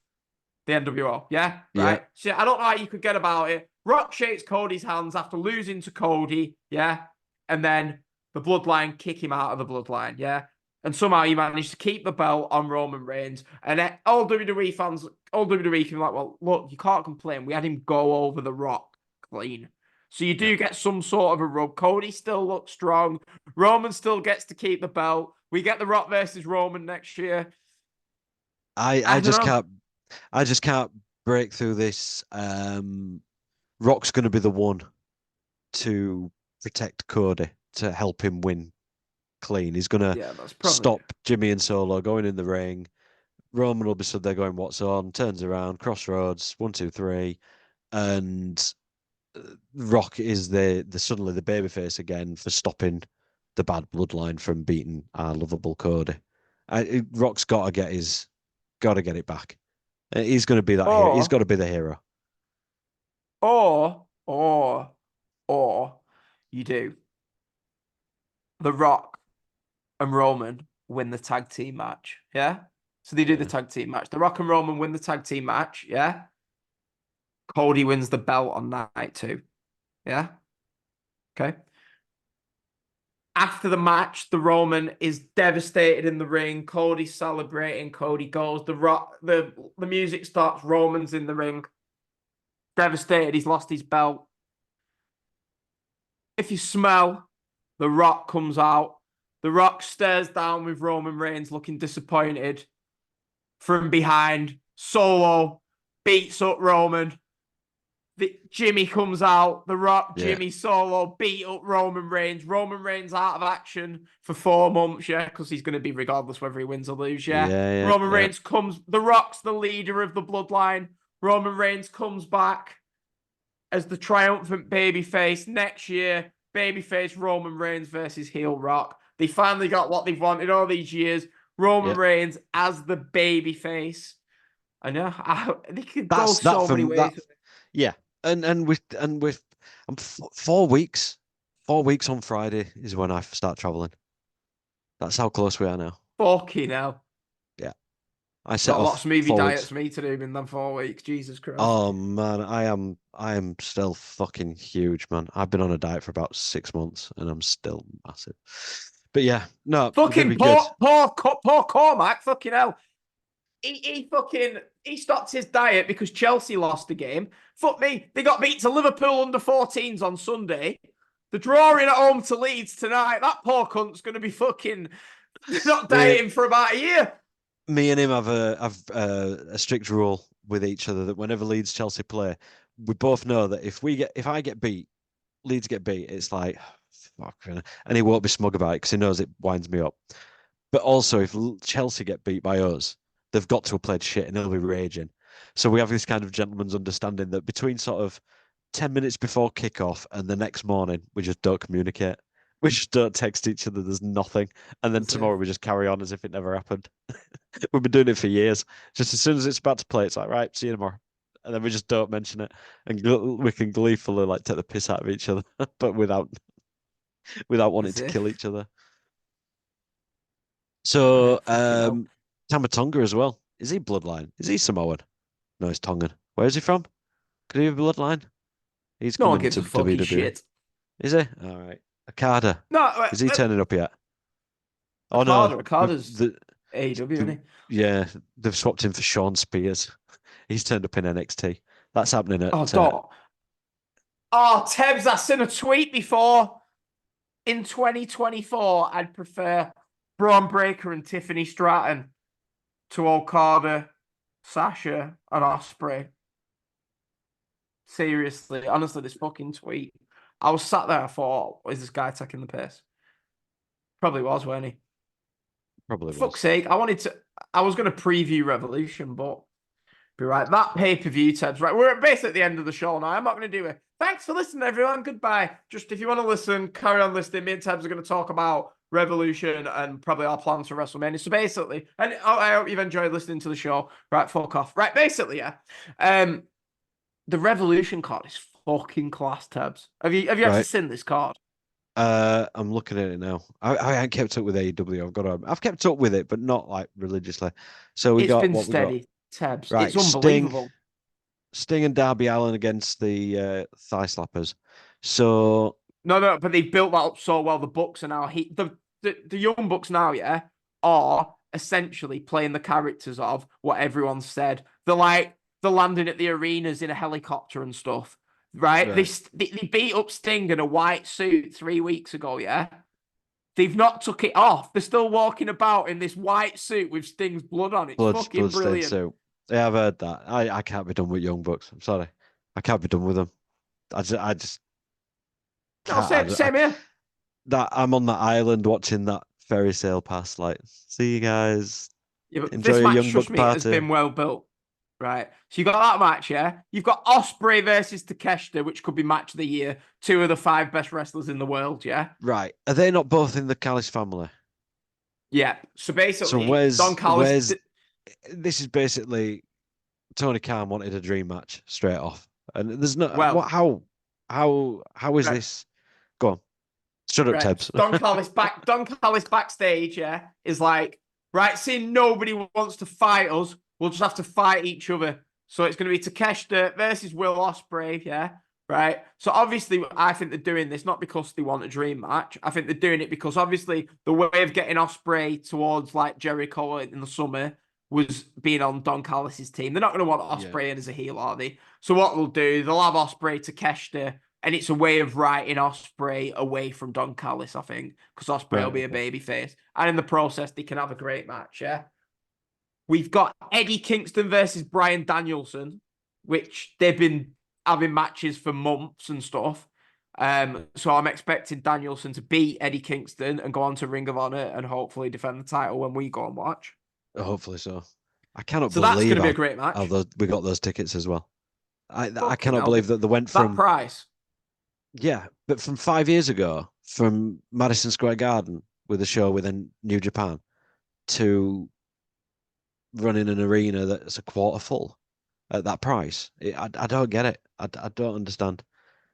the NWO. Yeah? Right? Yeah. So I don't know how you could get about it. Rock shakes Cody's hands after losing to Cody. Yeah? And then the bloodline kick him out of the bloodline. Yeah? And somehow he managed to keep the belt on Roman Reigns. And all WWE fans, all WWE can be like, well, look, you can't complain. We had him go over The Rock clean. So you do get some sort of a rub. Cody still looks strong. Roman still gets to keep the belt. We get The Rock versus Roman next year. I don't just know. can't break through this. Rock's going to be the one to protect Cody to help him win clean. He's going to stop Jimmy and Solo going in the ring. Roman will be stood there going, "What's on?" Turns around, crossroads, 1, 2, 3, and Rock is the suddenly the babyface again for stopping the bad bloodline from beating our lovable Cody. Rock's got to get it back. He's going to be that hero. He's got to be the hero. Or you do. The Rock and Roman win the tag team match. Yeah? So they do the tag team match. The Rock and Roman win the tag team match. Yeah? Cody wins the belt on night two. Yeah? Okay. After the match, the Roman is devastated in the ring. Cody's celebrating. Cody goes. The music starts. Roman's in the ring. Devastated. He's lost his belt. If you smell, The Rock comes out. The Rock stares down with Roman Reigns looking disappointed. From behind, Solo beats up Roman. Jimmy comes out. The Rock, Jimmy, Solo beat up Roman Reigns. Roman Reigns out of action for 4 months, yeah, because he's going to be regardless whether he wins or loses, yeah. Roman Reigns comes. The Rock's the leader of the bloodline. Roman Reigns comes back as the triumphant babyface next year. Babyface Roman Reigns versus heel Rock. They finally got what they've wanted all these years. Roman Reigns as the babyface. I know. They could go so many ways. Yeah, and with 4 weeks. 4 weeks on Friday is when I start traveling. That's how close we are now. Fucking hell. Yeah. I set got a lot off of smoothie 4 diets weeks. for me to do in them 4 weeks. Jesus Christ. Oh man, I am still fucking huge, man. I've been on a diet for about 6 months and I'm still massive. But yeah, no, fucking poor Cormac, fucking hell. He stopped his diet because Chelsea lost the game. Fuck me, they got beat to Liverpool under 14s on Sunday. They're drawing at home to Leeds tonight. That poor cunt's going to be fucking not dieting for about a year. Me and him have a strict rule with each other that whenever Leeds Chelsea play, we both know that if I get beat, Leeds get beat. It's like fucking, and he won't be smug about it because he knows it winds me up. But also, if Chelsea get beat by us, they've got to have played shit and they'll be raging. So we have this kind of gentleman's understanding that between sort of 10 minutes before kickoff and the next morning, we just don't communicate. We just don't text each other. There's nothing. And then tomorrow we just carry on as if it never happened. We've been doing it for years. Just as soon as it's about to play, it's like, right, see you tomorrow. And then we just don't mention it. And we can gleefully like take the piss out of each other, but without wanting to kill each other. So, Tamatonga as well. Is he bloodline? Is he Samoan? No, he's Tongan. Where is he from? Could he be bloodline? He's no one coming gives to a fucking WWE. shit. Is he? All right. Okada. No, is he turning up yet? Oh no, Okada's AEW, isn't he? Yeah, they've swapped him for Sean Spears. He's turned up in NXT. That's happening at. Tebbs, I seen a tweet before. In 2024, I'd prefer Braun Breaker and Tiffany Stratton to Okada, Sasha, and Ospreay. Seriously, honestly, this fucking tweet. I was sat there, I thought, is this guy taking the piss? Probably was, weren't he? Probably was. Fuck's sake, I was going to preview Revolution, but be right. That pay-per-view, Tebbs, right? We're basically at the end of the show now. I'm not going to do it. Thanks for listening, everyone. Goodbye. Just if you want to listen, carry on listening. Me and Tebbs are going to talk about Revolution and probably our plans for WrestleMania. So basically, and I hope you've enjoyed listening to the show. Right, fuck off. Right, basically, yeah. The Revolution card is fucking class, Tebbs. Have you actually seen this card? I'm looking at it now. I haven't kept up with AEW. I've kept up with it, but not like religiously. So it's been steady, Tebbs. Right, it's unbelievable. Sting and Darby Allin against the Thigh Slappers. So no, but they built that up so well. The Bucks are now the young Bucks now, yeah, are essentially playing the characters of what everyone said. They're landing at the arenas in a helicopter and stuff. Right? They beat up Sting in a white suit 3 weeks ago, yeah? They've not took it off. They're still walking about in this white suit with Sting's blood on it. It's fucking brilliant. Suit. Yeah, I've heard that. I can't be done with Young Bucks. I'm sorry. I can't be done with them. I just can't. No, same here. That I'm on that island watching that ferry sail past, like, see you guys. Yeah, but enjoy this a match, Young Buck me, party. has been well built. Right. So you got that match, yeah? You've got Ospreay versus Takeshita, which could be match of the year. 2 of the 5 best wrestlers in the world, yeah? Right. Are they not both in the Callis family? Yeah. So basically, Don Callis... This is basically Tony Khan wanted a dream match straight off. And there's no... Well, how is this... Go on. Shut up, Tebbs. Don Callis backstage, yeah, is like, right, seeing nobody wants to fight us, we'll just have to fight each other. So it's going to be Takeshita versus Will Ospreay, yeah? Right? So obviously, I think they're doing this not because they want a dream match. I think they're doing it because obviously the way of getting Ospreay towards like Jericho in the summer was being on Don Callis' team. They're not going to want Ospreay in as a heel, are they? So what they'll do, they'll have Ospreay, Takeshita, and it's a way of writing Ospreay away from Don Callis, I think, because Ospreay will be a babyface. And in the process, they can have a great match, yeah? We've got Eddie Kingston versus Bryan Danielson, which they've been having matches for months and stuff. So I'm expecting Danielson to beat Eddie Kingston and go on to Ring of Honor and hopefully defend the title when we go and watch. Hopefully so. I cannot believe that's going to be a great match. We got those tickets as well. I cannot believe that they went from... That price. Yeah, but from 5 years ago, from Madison Square Garden with a show within New Japan to running an arena that's a quarter full at that price. I don't get it. I don't understand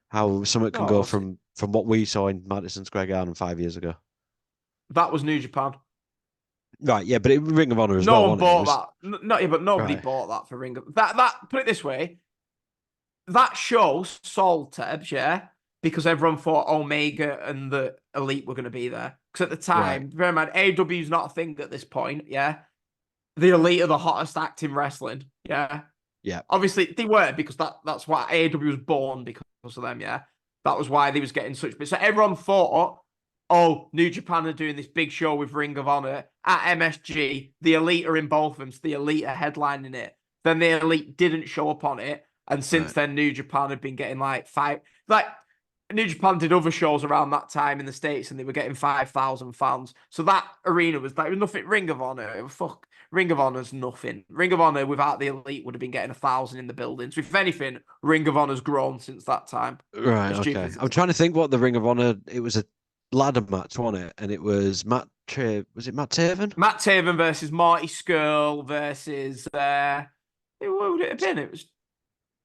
how something can go from what we saw in Madison Square Garden 5 years ago. That was New Japan. Right, yeah, but Ring of Honor as well. No one bought that. But nobody bought that for Ring of that. Put it this way, that show sold Tebbs, yeah, because everyone thought Omega and the Elite were going to be there. Because at the time, bear in mind, AEW is not a thing at this point, yeah. The Elite are the hottest act in wrestling, yeah. Yeah. Obviously, they were because that's why AEW was born because of them, yeah. That was why they was getting such. So everyone thought, oh, New Japan are doing this big show with Ring of Honor at MSG. The Elite are in both of them, so the Elite are headlining it. Then the Elite didn't show up on it, and since then, New Japan have been getting like 5. Like, New Japan did other shows around that time in the States, and they were getting 5,000 fans. So that arena was like nothing. Ring of Honor, fuck. Ring of Honor's nothing. Ring of Honor without the Elite would have been getting 1,000 in the buildings. If anything, Ring of Honor's grown since that time. Right, okay. I'm trying to think what the Ring of Honor. It was a ladder match, wasn't it? And it was was it Matt Taven? Matt Taven versus Marty Scurll versus who would it have been? It was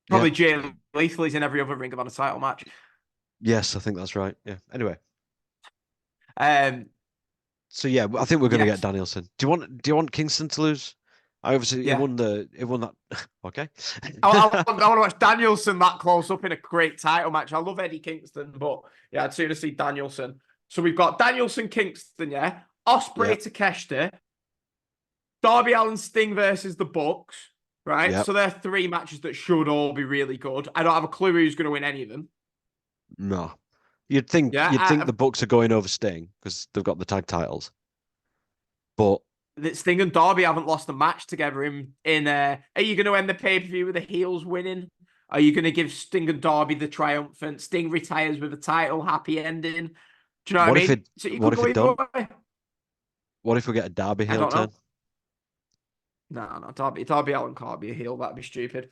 probably Jay Lethal. He's in every other Ring of Honor title match. Yes, I think that's right. Yeah. Anyway. So yeah, I think we're going to get Danielson. Do you want Kingston to lose? He won that. Okay. I want to watch Danielson that close up in a great title match. I love Eddie Kingston, but yeah, I'd sooner see Danielson. So we've got Danielson, Kingston, yeah, Ospreay, Takeshita, Darby Allin, Sting versus the Bucks, right? Yep. So they're 3 matches that should all be really good. I don't have a clue who's going to win any of them. No. You'd think the Bucks are going over Sting because they've got the tag titles. But Sting and Darby haven't lost a match together are you going to end the pay-per-view with the heels winning? Are you going to give Sting and Darby the triumphant? Sting retires with a title, happy ending. Do you know what I mean? What if we get a Darby heel turn? No, Darby Allin can't be a heel. That'd be stupid.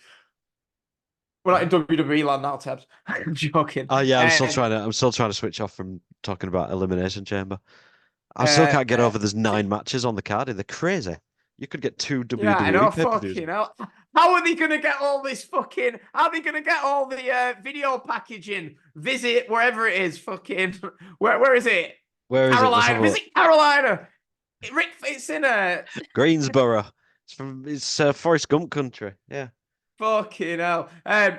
We're not in WWE land now, Tebbs. I'm joking. Oh yeah, I'm still trying to switch off from talking about Elimination Chamber. I still can't get over there's 9 matches on the card. They're crazy. You could get 2 WWE I know, pay-per-views. fucking hell. How are they going to get all this fucking... How are they going to get all the video packaging? Visit wherever it is, fucking... Where is it? Where is Carolina. Visit Carolina. It's in Greensboro. It's Forrest Gump country. Yeah. Fucking hell.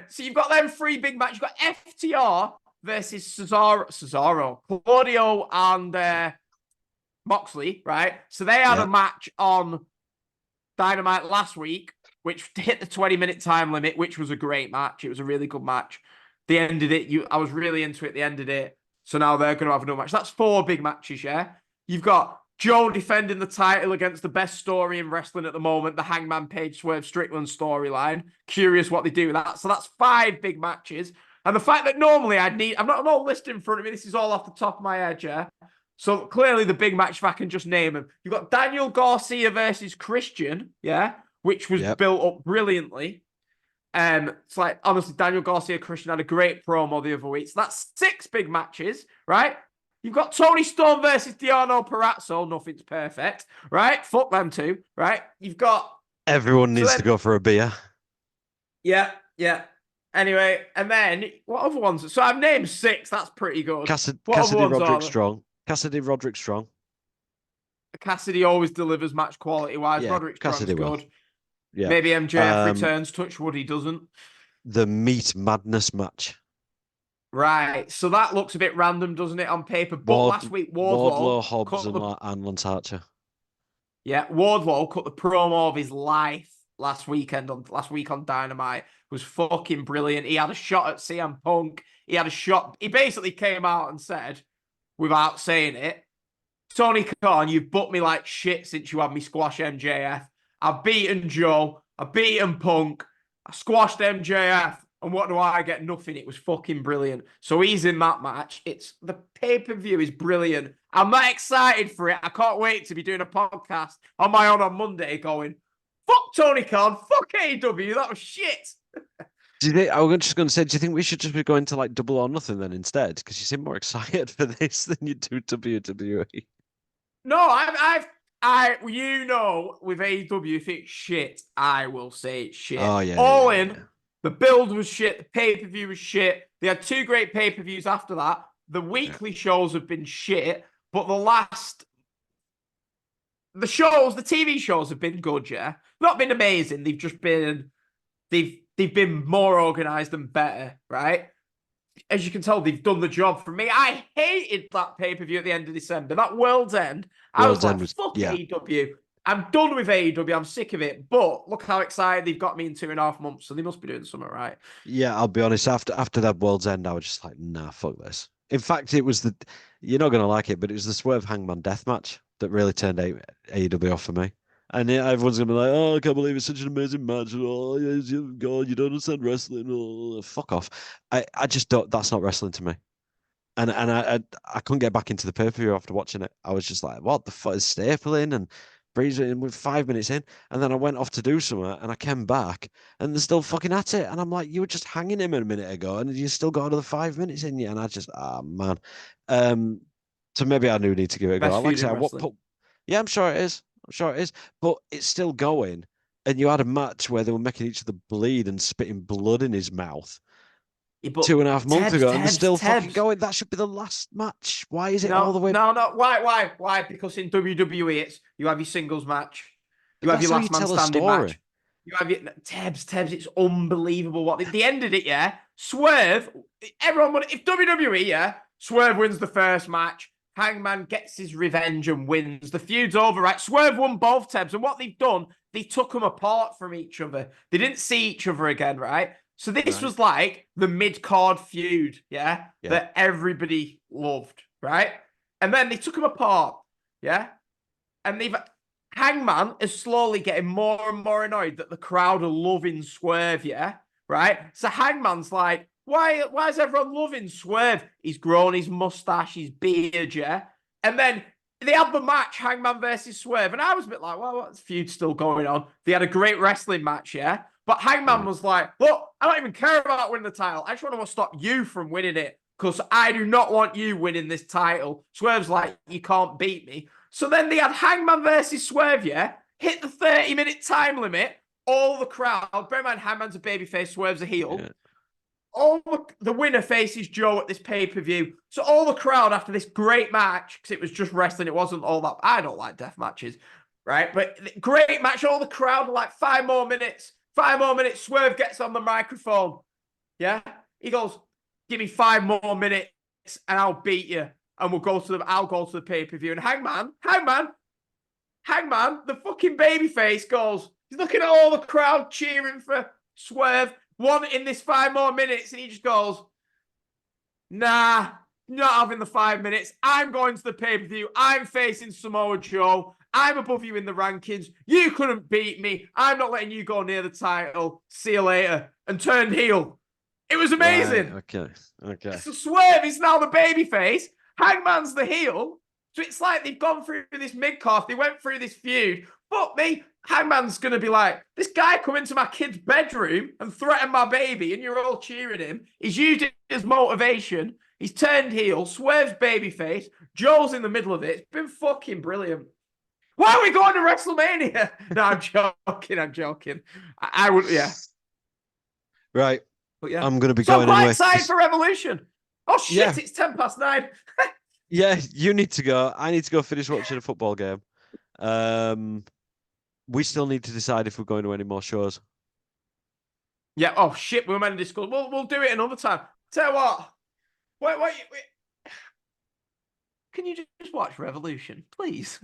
So you've got them 3 big matches. You've got FTR versus Cesaro, Claudio, and Moxley, right? So they had a match on Dynamite last week, which hit the 20-minute time limit, which was a great match. It was a really good match. They ended it. I was really into it. They ended it. So now they're going to have another match. That's 4 big matches, yeah? You've got Joe defending the title against the best story in wrestling at the moment, the Hangman Page Swerve Strickland storyline. Curious what they do with that. So that's 5 big matches. And the fact that normally I've not a list in front of me. This is all off the top of my head, yeah? So clearly the big match, if I can just name them. You've got Daniel Garcia versus Christian, yeah? Which was built up brilliantly. It's like, honestly, Daniel Garcia Christian had a great promo the other week. So that's 6 big matches, right? You've got Tony Storm versus Deano Purrazzo. Nothing's perfect, right? Fuck them 2, right? You've got... Everyone needs to go for a beer. Yeah. Anyway, and then, what other ones? So I've named 6. That's pretty good. Cassidy Roderick Strong. Cassidy Roderick Strong. Cassidy always delivers match quality-wise. Roderick Strong's good. Yeah. Maybe MJF returns, touch wood, he doesn't. The Meat Madness match. Right, so that looks a bit random, doesn't it, on paper? But last week, Wardlow, Hobbs, and Lance Archer. Yeah, Wardlow cut the promo of his life last week on Dynamite. It was fucking brilliant. He had a shot at CM Punk. He basically came out and said, without saying it, Tony Khan, you've booked me like shit since you had me squash MJF. I've beaten Joe. I've beaten Punk. I squashed MJF. And what do I get? Nothing. It was fucking brilliant. So he's in that match. The pay-per-view is brilliant. I'm not excited for it. I can't wait to be doing a podcast on my own on Monday going, fuck Tony Khan, fuck AEW, that was shit. I was just going to say, do you think we should just be going to like Double or Nothing then instead? Because you seem more excited for this than you do WWE. No, with AEW, if it's shit, I will say it's shit. Oh, yeah. The build was shit. The pay-per-view was shit. They had 2 great pay-per-views after that. The weekly shows have been shit, but the TV shows have been good, yeah? Not been amazing. They've just been, they've been more organized and better, right? As you can tell, they've done the job for me. I hated that pay-per-view at the end of December. That World's End. I was like, fuck AEW. I'm done with AEW. I'm sick of it. But look how excited they've got me in 2.5 months. So they must be doing something right. Yeah, I'll be honest. After that World's End, I was just like, nah, fuck this. In fact, it was you're not going to like it, but it was the Swerve Hangman death match that really turned AEW off for me. And everyone's going to be like, oh, I can't believe it's such an amazing match. Oh, God, you don't understand wrestling. Oh, fuck off. I just don't, that's not wrestling to me. And I couldn't get back into the pay-per-view after watching it. I was just like, what the fuck is stapling and freezing with 5 minutes in? And then I went off to do something and I came back and they're still fucking at it. And I'm like, you were just hanging him a minute ago and you still got another 5 minutes in you. And I just, man. So maybe I do need to give it a go. Best Like I feud said, in wrestling. yeah, I'm sure it is. I'm sure it is. But it's still going. And you had a match where they were making each other bleed and spitting blood in his mouth. Yeah, but 2.5 months ago, and they're still fucking Tebbs. going. That should be the last match. Why is it all No, the way? no, no. Why? Because in WWE, it's you have your singles match, you have That's your how you last man tell a standing story. match, you have your Tebbs. It's unbelievable what they ended it. Yeah, Swerve. Everyone would if WWE. Yeah, Swerve wins the first match. Hangman gets his revenge and wins. The feud's over, right? Swerve won both Tebbs, and what they've done, they took them apart from each other. They didn't see each other again, right? So this Right. was like the mid-card feud, Yeah. that everybody loved, right? And then they took them apart, yeah? And Hangman is slowly getting more and more annoyed that the crowd are loving Swerve, yeah? Right? So Hangman's like, why is everyone loving Swerve? He's grown his mustache, his beard, yeah? And then they had the match, Hangman versus Swerve, and I was a bit like, well, what's feud still going on? They had a great wrestling match, yeah? But Hangman was like, look, I don't even care about winning the title. I just want to stop you from winning it because I do not want you winning this title. Swerve's like, you can't beat me. So then they had Hangman versus Swerve, yeah? Hit the 30-minute time limit. All the crowd, bear in mind, Hangman's a babyface, Swerve's a heel. Yeah. All the winner faces Joe at this pay-per-view. So all the crowd after this great match, because it was just wrestling, it wasn't all that. I don't like death matches, right? But great match. All the crowd are like 5 more minutes. 5 more minutes. Swerve gets on the microphone. Yeah. He goes, give me 5 more minutes and I'll beat you. And I'll go to the pay-per-view. And Hangman, the fucking babyface goes, he's looking at all the crowd cheering for Swerve, wanting this 5 more minutes, and he just goes, nah, not having the 5 minutes. I'm going to the pay-per-view. I'm facing Samoa Joe. I'm above you in the rankings. You couldn't beat me. I'm not letting you go near the title. See you later. And turned heel. It was amazing. Right, okay. So Swerve is now the babyface. Hangman's the heel. So it's like they've gone through this mid-card. They went through this feud. Fuck me. Hangman's going to be like, this guy come into my kid's bedroom and threatened my baby, and you're all cheering him. He's used it as motivation. He's turned heel. Swerve's babyface. Joe's in the middle of it. It's been fucking brilliant. Why are we going to WrestleMania? No, I'm joking. I would, yeah. Right. But yeah. I'm going to be So going I'm quite anyway. excited for Revolution. Oh, shit, Yeah. it's 9:10. Yeah, you need to go. I need to go finish watching a football game. We still need to decide if we're going to any more shows. Yeah. Oh shit. We were meant to discuss. We'll do it another time. Tell you what. Wait. Can you just watch Revolution, please?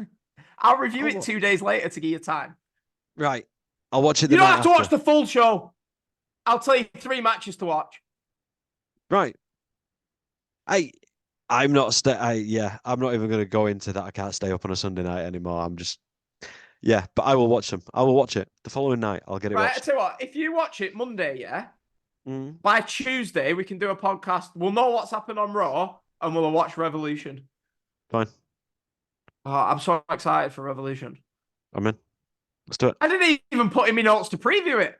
I'll review it 2 days later to give you time. Right. I'll watch it the You don't night have to after. watch the full show. I'll tell you 3 matches to watch. Right. I'm not I'm not even going to go into that. I can't stay up on a Sunday night anymore. But I will watch them. I will watch it the following night. I'll get it Right. I watched. tell you what. If you watch it Monday, by Tuesday we can do a podcast. We'll know what's happened on Raw and we'll watch Revolution. Fine. Oh, I'm so excited for Revolution. I'm in. Let's do it. I didn't even put in my notes to preview it.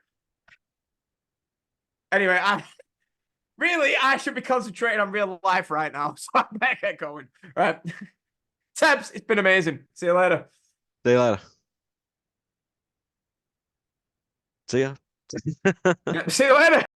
Anyway, I should be concentrating on real life right now, so I better get going. Right. Tebbs, it's been amazing. See you later. See you later. See ya. Yeah, see you later.